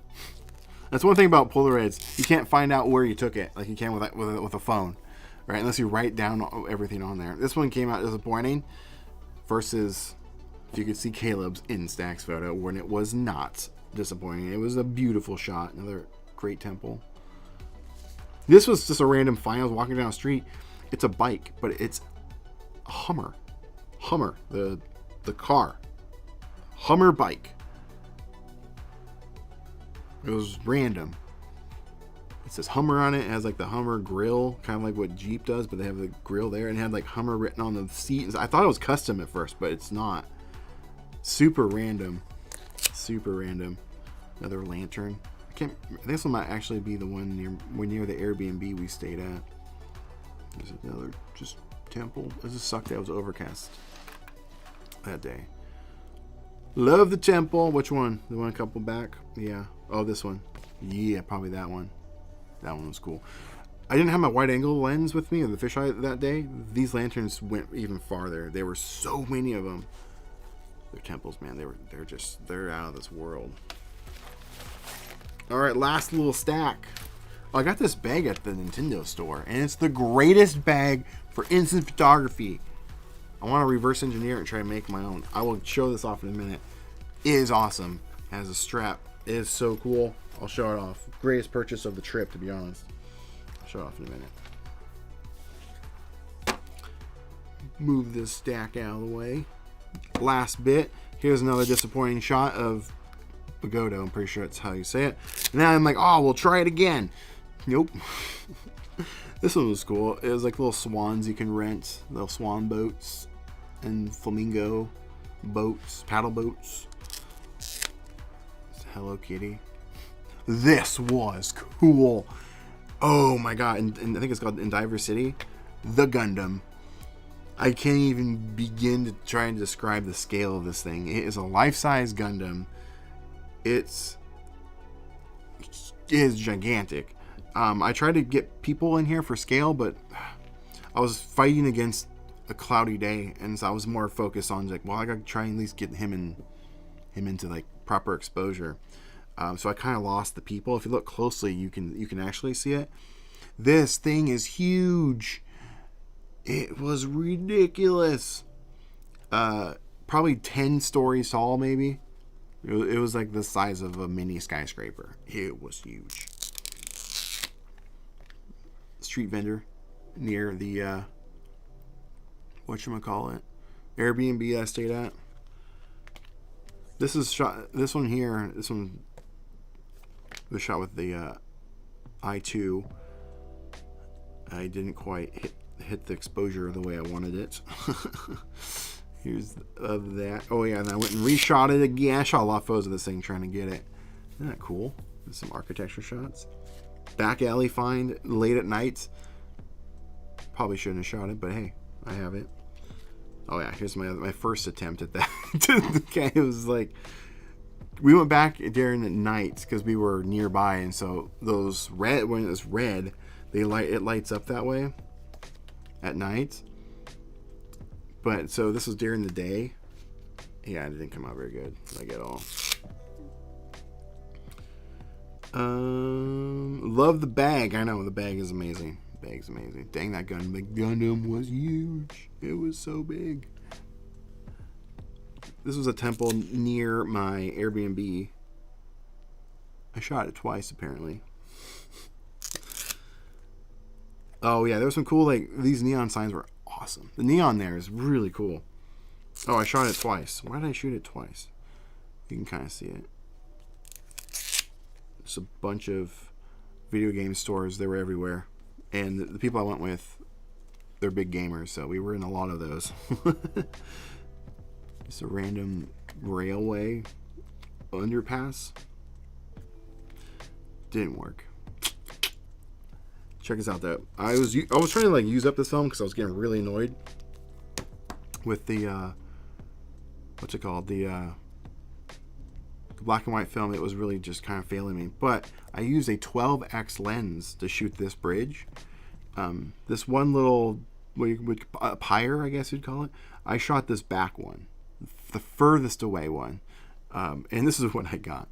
That's one thing about Polaroids. You can't find out where you took it like you can with a phone, right? Unless you write down everything on there. This one came out disappointing versus, if you could see Caleb's Instax photo, when it was not disappointing. It was a beautiful shot. Another great temple. This was just a random find. I was walking down the street. It's a bike, but it's a Hummer. Hummer, the car. Hummer bike. It was random. It says Hummer on it. It has like the Hummer grill, kind of like what Jeep does, but they have the grill there, and it had like Hummer written on the seat. I thought it was custom at first, but it's not. Super random. Super random. Another lantern. I think this one might actually be the one near the Airbnb we stayed at. There's another just temple. It just sucked that it was overcast that day. Love the temple. Which one? The one a couple back? Yeah. Oh, this one. Yeah, probably that one. That one was cool. I didn't have my wide angle lens with me, or the fisheye that day. These lanterns went even farther. There were so many of them. They're temples, man. They're out of this world. All right, last little stack. I got this bag at the Nintendo store, and it's the greatest bag for instant photography. I want to reverse engineer it and try to make my own. I will show this off in a minute. It is awesome. It has a strap. It is so cool. I'll show it off. Greatest purchase of the trip, to be honest. I'll show it off in a minute. Move this stack out of the way. Last bit. Here's another disappointing shot of Pagoda. I'm pretty sure that's how you say it. And now I'm like, oh, we'll try it again. Nope. This one was cool. It was like little swans you can rent. Little swan boats and flamingo boats, paddle boats. Hello Kitty. This was cool. Oh my god. And I think it's called in Diver City. The Gundam. I can't even begin to try and describe the scale of this thing. It is a life-size Gundam. It is gigantic. I tried to get people in here for scale, but I was fighting against a cloudy day, and so I was more focused on like, well, I gotta try and at least get him into like proper exposure. So I kind of lost the people. If you look closely, you can actually see it. This thing is huge. It was ridiculous. Probably 10 stories tall, maybe. It was like the size of a mini skyscraper. It was huge. Street vendor near the whatchamacallit, Airbnb I stayed at. This is shot. This one here. This one was shot with the i2. I didn't quite hit the exposure the way I wanted it. Here's of that. Oh yeah, and I went and reshot it again. I shot a lot of photos of this thing trying to get it. Isn't that cool? There's some architecture shots. Back alley find late at night. Probably shouldn't have shot it, but hey, I have it. Oh yeah, here's my first attempt at that. Okay, it was like we went back during the night because we were nearby, and so those red, when it was red, it lights up that way at night. But so this was during the day. Yeah, it didn't come out very good, like at all. Love the bag. I know the bag is amazing. The bag's amazing. Dang, that Gundam was huge. It was so big. This was a temple near my Airbnb. I shot it twice apparently. Oh yeah, there was some cool, like, these neon signs were awesome. The neon there is really cool. Oh, I shot it twice. Why did I shoot it twice? You can kind of see it. Just a bunch of video game stores. They were everywhere. And the people I went with, they're big gamers, so we were in a lot of those. Just a random railway underpass. Didn't work. Check this out though. I was trying to like use up this film because I was getting really annoyed. with the what's it called, the black and white film. It was really just kind of failing me. But I used a 12x lens to shoot this bridge. This one little pyre, I guess you'd call it. I shot this back one, the furthest away one, and this is what I got.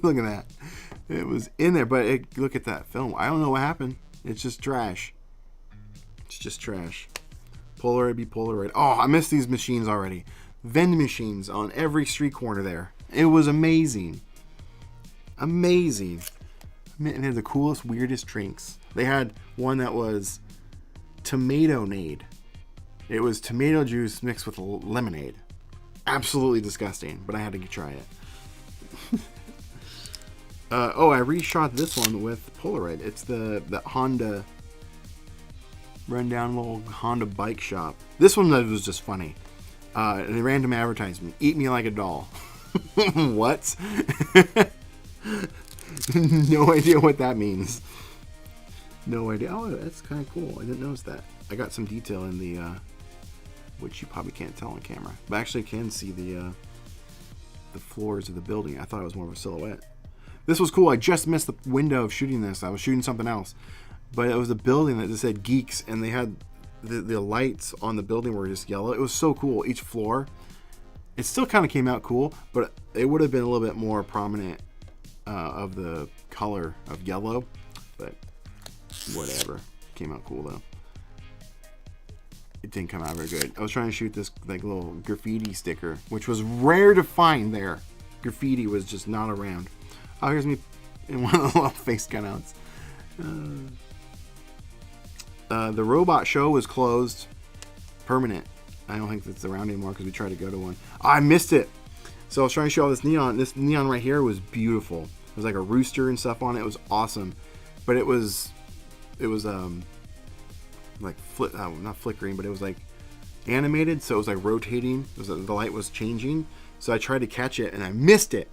Look at that. It was in there, but look at that film. I don't know what happened. It's just trash. It's just trash. Polaroid be Polaroid. Oh, I miss these machines already. Vending machines on every street corner there. It was amazing. Amazing. And they had the coolest, weirdest drinks. They had one that was tomato-nade. It was tomato juice mixed with lemonade. Absolutely disgusting, but I had to try it. I reshot this one with Polaroid. It's the Honda rundown little Honda bike shop. This one was just funny. A random advertisement. Eat me like a doll. What? No idea what that means. No idea. Oh, that's kind of cool. I didn't notice that. I got some detail in the, which you probably can't tell on camera, but I actually can see the floors of the building. I thought it was more of a silhouette. This was cool. I just missed the window of shooting this. I was shooting something else, but it was a building that just said Geeks, and they had the lights on the building were just yellow. It was so cool. Each floor. It still kind of came out cool, but it would have been a little bit more prominent of the color of yellow, but whatever. Came out cool though. It didn't come out very good. I was trying to shoot this like little graffiti sticker, which was rare to find there. Graffiti was just not around. Oh, here's me in one of the little face cutouts. The robot show was closed. Permanent. I don't think it's around anymore because we tried to go to one. Oh, I missed it. So I was trying to show all this neon. This neon right here was beautiful. It was like a rooster and stuff on it. It was awesome. But it was like not flickering, but it was like animated. So it was like rotating. The light was changing. So I tried to catch it and I missed it.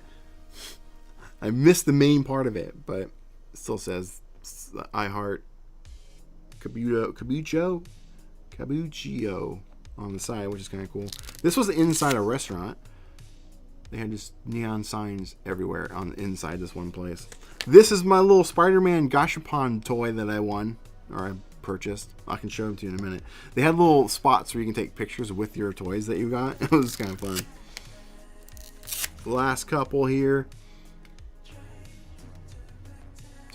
I missed the main part of it, but it still says I heart Cabuccio on the side, which is kind of cool. This was inside a restaurant. They had just neon signs everywhere on the inside this one place. This is my little Spider-Man Gashapon toy that I won, or I purchased. I can show them to you in a minute. They had little spots where you can take pictures with your toys that you got. It was kind of fun. Last couple here.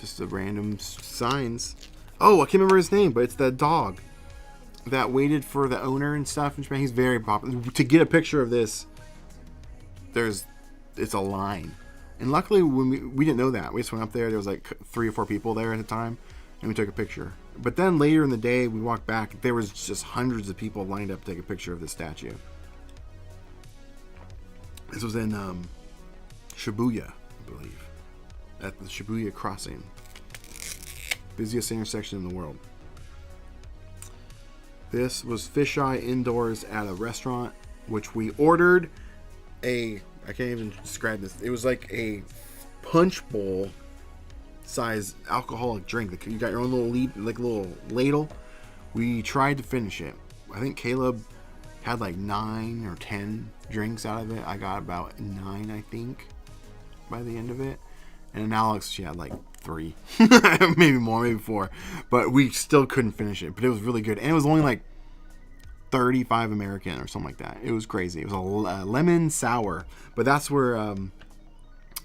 Just the random signs. Oh, I can't remember his name, but it's the dog that waited for the owner and stuff. And he's very popular. To get a picture of this, it's a line. And luckily, when we didn't know that. We just went up there. There was like 3 or 4 people there at the time, and we took a picture. But then later in the day, we walked back. There was just hundreds of people lined up to take a picture of the statue. This was in Shibuya, I believe, at the Shibuya crossing. Busiest intersection in the world. This was fisheye indoors at a restaurant, which we ordered I can't even describe this. It was like a punch bowl size alcoholic drink. You got your own little ladle. We tried to finish it. I think Caleb had like 9 or 10 drinks out of it. I got about 9, I think, by the end of it. And Alex, she had like 3, maybe more, maybe 4. But we still couldn't finish it. But it was really good. And it was only like 35 American or something like that. It was crazy. It was a lemon sour. But that's where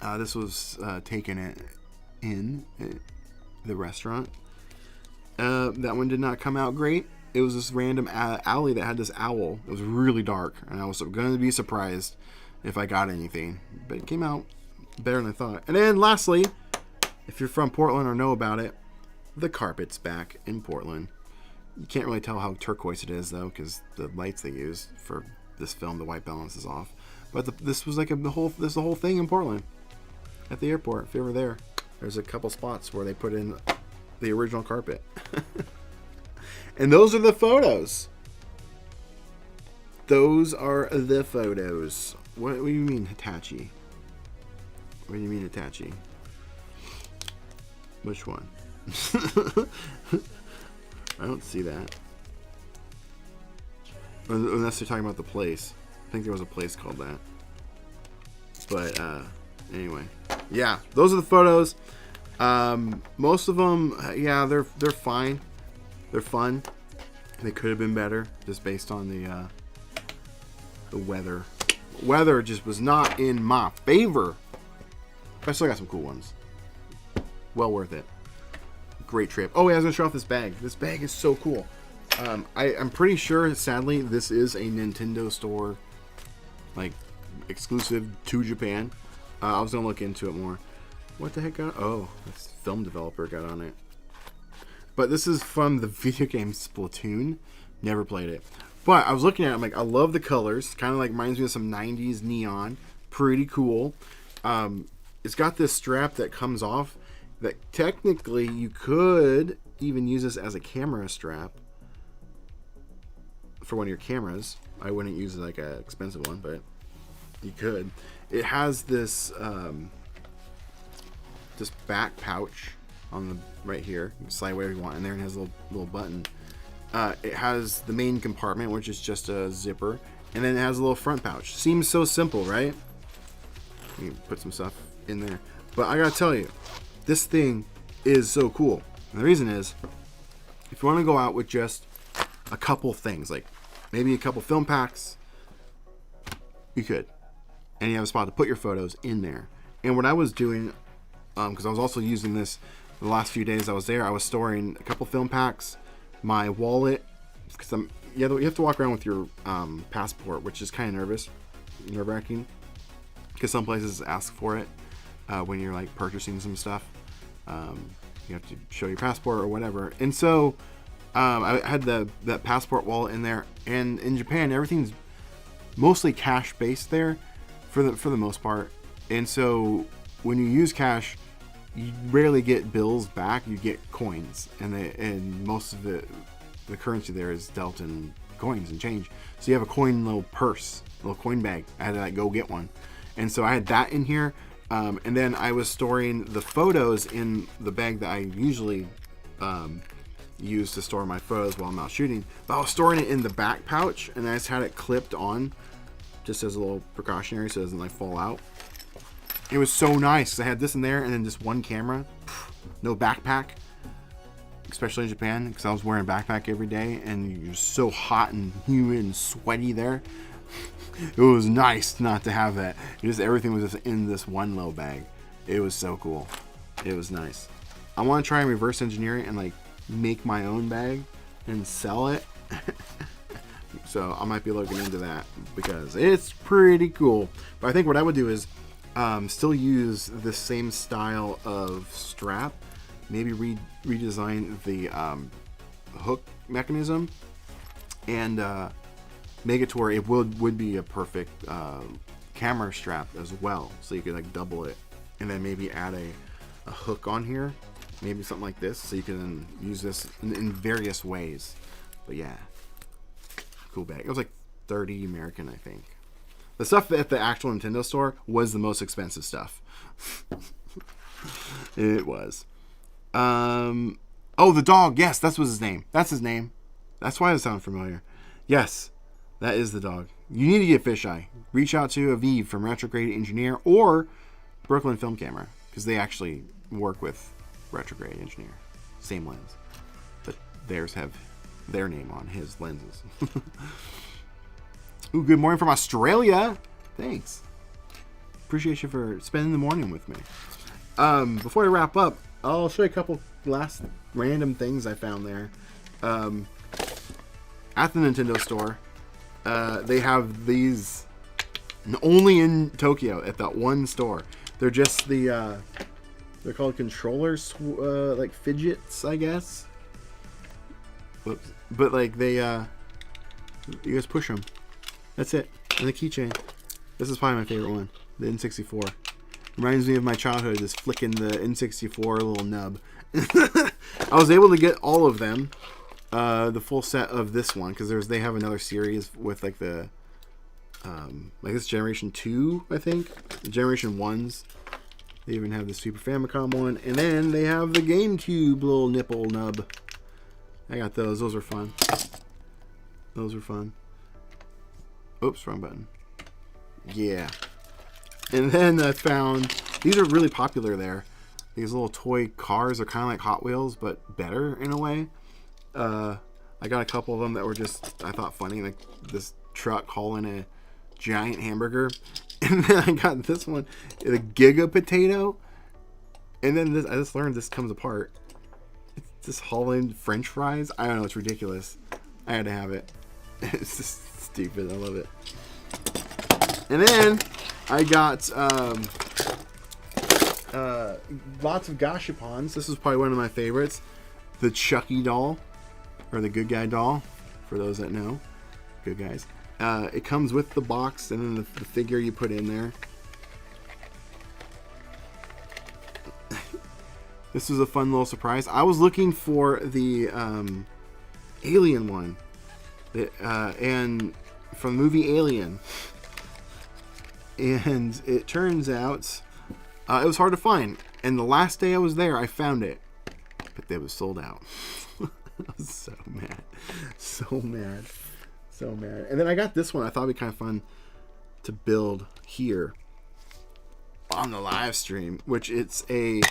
this was taken in the restaurant. That one did not come out great. It was this random alley that had this owl. It was really dark. And I was going to be surprised if I got anything. But it came out better than I thought. And then lastly, if you're from Portland or know about it, the carpet's back in Portland. You can't really tell how turquoise it is though, because the lights they use for this film, the white balance is off. But this was like the whole thing in Portland at the airport. If you're ever there, there's a couple spots where they put in the original carpet. And those are the photos. Those are the photos. What do you mean Hitachi? What do you mean Hitachi? Which one? I don't see that. Unless they're talking about the place. I think there was a place called that. But anyway, yeah, those are the photos. Most of them, yeah, they're fine. They're fun. They could have been better, just based on the weather. Weather just was not in my favor. I still got some cool ones. Well worth it. Great trip. Oh, yeah, I was gonna show off this bag. This bag is so cool. I'm pretty sure, sadly, this is a Nintendo store, like, exclusive to Japan. I was gonna look into it more. What the heck got? Oh, this film developer got on it. But this is from the video game Splatoon. Never played it. But I was looking at it, I'm like, I love the colors. Kind of like reminds me of some 90s neon. Pretty cool. It's got this strap that comes off that technically you could even use this as a camera strap for one of your cameras. I wouldn't use it like an expensive one, but you could. It has this this back pouch on the right here. You can slide whatever you want in there, and it has a little button. It has the main compartment, which is just a zipper, and then it has a little front pouch. Seems so simple, right? You can put some stuff in there, but I gotta tell you, this thing is so cool. And the reason is, if you want to go out with just a couple things, like maybe a couple film packs, you could, and you have a spot to put your photos in there. And what I was doing, because I was also using this the last few days I was there, I was storing a couple film packs, my wallet, because you have to walk around with your passport, which is kind of nerve-wracking, because some places ask for it when you're like purchasing some stuff. You have to show your passport or whatever. And so I had that passport wallet in there, and in Japan everything's mostly cash based there for the most part. And so when you use cash, you rarely get bills back. You get coins, and most of the currency there is dealt in coins and change. So you have a coin little purse, little coin bag. I had to like go get one, and so I had that in here. And then I was storing the photos in the bag that I usually use to store my photos while I'm out shooting. But I was storing it in the back pouch, and I just had it clipped on, just as a little precautionary, so it doesn't like fall out. It was so nice. I had this in there, and then just one camera, no backpack, especially in Japan, because I was wearing a backpack every day, and you're so hot and humid and sweaty there. It was nice not to have that. Just everything was just in this one little bag. It was so cool. It was nice. I want to try and reverse engineer it and like make my own bag and sell it. So I might be looking into that because it's pretty cool. But I think what I would do is still use the same style of strap. Maybe redesign the hook mechanism and make it to where it would be a perfect camera strap as well, so you could like double it, and then maybe add a hook on here, maybe something like this, so you can use this in various ways. But yeah, cool bag. It was like 30 American, I think. The stuff at the actual Nintendo store was the most expensive stuff. It was. Oh, the dog. Yes, that was his name. That's his name. That's why it sounded familiar. Yes. That is the dog. You need to get fisheye. Reach out to Aviv from Retrograde Engineer or Brooklyn Film Camera, because they actually work with Retrograde Engineer. Same lens. But theirs have their name on his lenses. Ooh, good morning from Australia. Thanks. Appreciate you for spending the morning with me. Before I wrap up, I'll show you a couple last random things I found there. At the Nintendo store, they have these only in Tokyo at that one store. They're just they're called controllers, like fidgets, I guess. Whoops. But like they, you guys push them. That's it. And the keychain. This is probably my favorite one. The N64. Reminds me of my childhood, just flicking the N64 little nub. I was able to get all of them. The full set of this one, because they have another series with like the like this Generation 2, I think. The Generation 1s. They even have the Super Famicom one, and then they have the GameCube little nipple nub. I got those. Those were fun. Those were fun. Oops, wrong button. Yeah. And then I found, these are really popular there. These little toy cars are kind of like Hot Wheels, but better in a way. I got a couple of them that were just, I thought, funny. Like this truck hauling a giant hamburger. And then I got this one, the Giga Potato. And then this, I just learned this comes apart. It's just hauling French fries. I don't know, it's ridiculous. I had to have it. It's just stupid. I love it. And then I got lots of gashapons. This is probably one of my favorites. The Chucky doll, or the Good Guy doll, for those that know. Good guys. It comes with the box and then the figure you put in there. This was a fun little surprise. I was looking for the Alien one, and from the movie Alien, and it turns out it was hard to find. And the last day I was there, I found it, but it was sold out. I was so mad, so mad, so mad. And then I got this one. I thought it'd be kind of fun to build here on the live stream, which it's a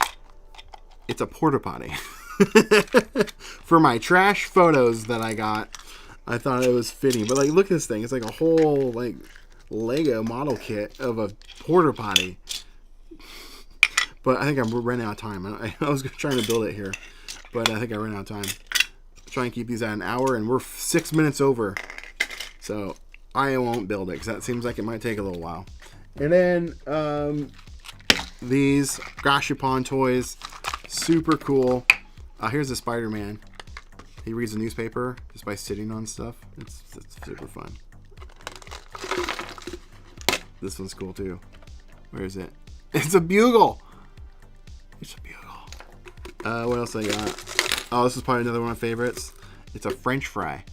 porta potty for my trash photos that I got. I thought it was fitting, but like, look at this thing. It's like a whole like Lego model kit of a porta potty. But I think I'm running out of time. I was trying to build it here, but I think I ran out of time. Try and keep these at an hour, and we're 6 minutes over, so I won't build it because that seems like it might take a little while. And then these Gashapon toys, super cool. Here's the Spider-Man. He reads the newspaper just by sitting on stuff. It's super fun. This one's cool too. Where is it? It's a bugle. It's a bugle. What else I got? Oh, this is probably another one of my favorites. It's a French fry.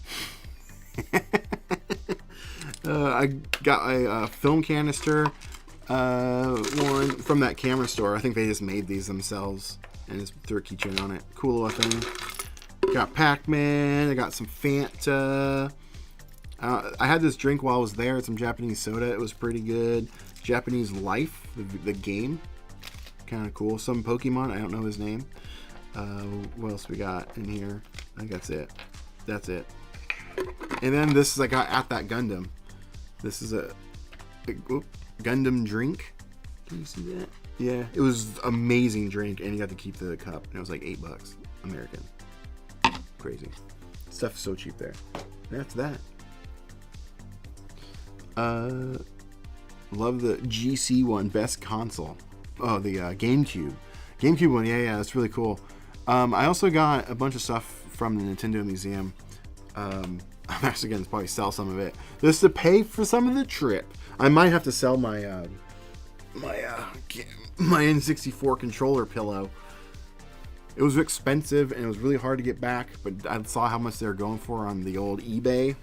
I got a film canister, one from that camera store. I think they just made these themselves and just threw a keychain on it. Cool little thing. Got Pac-Man. I got some Fanta. I had this drink while I was there. It's some Japanese soda. It was pretty good. Japanese Life, the game. Kind of cool. Some Pokemon. I don't know his name. What else we got in here? I think that's it. That's it. And then this is I got at that Gundam. This is a Gundam drink. Can you see that? Yeah, it was amazing drink, and you got to keep the cup. And it was like $8 American. Crazy. Stuff's so cheap there. And that's that. Love the GC one, best console. Oh, the GameCube. GameCube one, yeah, that's really cool. I also got a bunch of stuff from the Nintendo Museum. I'm actually going to probably sell some of it. This is to pay for some of the trip. I might have to sell my my N64 controller pillow. It was expensive and it was really hard to get back, but I saw how much they were going for on the old eBay.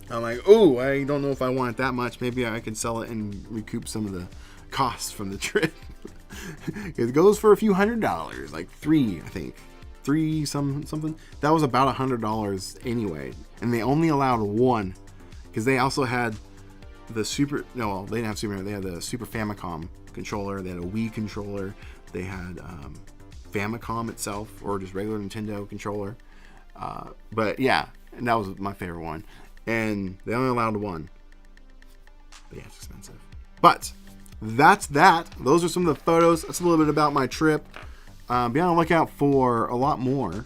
I'm like, oh, I don't know if I want it that much. Maybe I could sell it and recoup some of the costs from the trip. It goes for a few $100s, like $3, I think. Something. That was about $100 anyway. And they only allowed one, because they also had the they didn't have Super, they had the Super Famicom controller, they had a Wii controller, they had Famicom itself, or just regular Nintendo controller. But yeah, and that was my favorite one. And they only allowed one. But yeah, it's expensive. But that's that. Those are some of the photos. That's a little bit about my trip. Be on the lookout for a lot more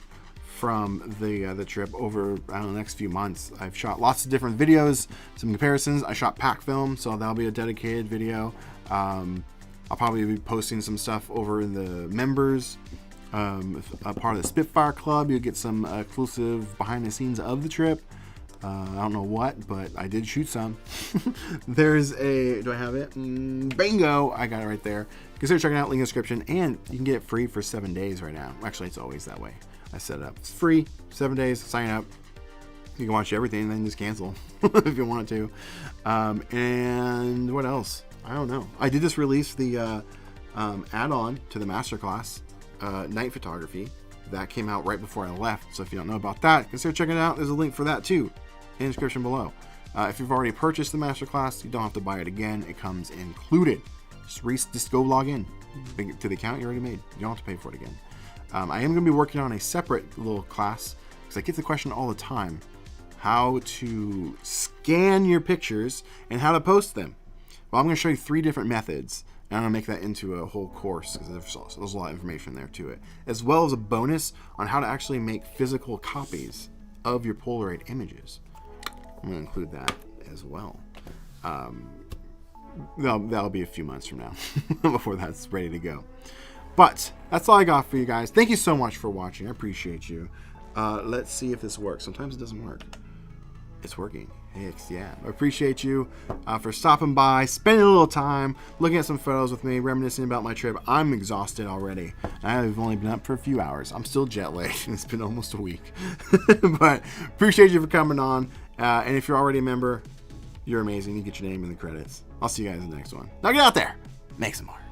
from the trip over, I don't know, the next few months. I've shot lots of different videos, some comparisons. I shot pack film, so that'll be a dedicated video. I'll probably be posting some stuff over in the members, a part of the Spitfire Club. You'll get some exclusive behind the scenes of the trip. I don't know what, but I did shoot some. There's do I have it? Bingo! I got it right there. Consider checking out, link in the description, and you can get it free for 7 days right now. Actually, it's always that way. I set it up. It's free, 7 days, sign up. You can watch everything and then just cancel if you want to. And what else? I don't know. I did just release the add-on to the masterclass, night photography. That came out right before I left. So if you don't know about that, consider checking it out. There's a link for that too in the description below. If you've already purchased the masterclass, you don't have to buy it again. It comes included. Just go log in to the account you already made. You don't have to pay for it again. I am going to be working on a separate little class because I get the question all the time, how to scan your pictures and how to post them. Well, I'm going to show you 3 different methods, and I'm going to make that into a whole course because there's a lot of information there to it, as well as a bonus on how to actually make physical copies of your Polaroid images. I'm going to include that as well. That'll be a few months from now before that's ready to go. But that's all I got for you guys. Thank you so much for watching. I appreciate you. Let's see if this works. Sometimes it doesn't work. It's working. Yeah, I appreciate you for stopping by, spending a little time, looking at some photos with me, reminiscing about my trip. I'm exhausted already. I've only been up for a few hours. I'm still jet lagged. It's been almost a week. But appreciate you for coming on. And if you're already a member, you're amazing. You get your name in the credits. I'll see you guys in the next one. Now get out there. Make some more.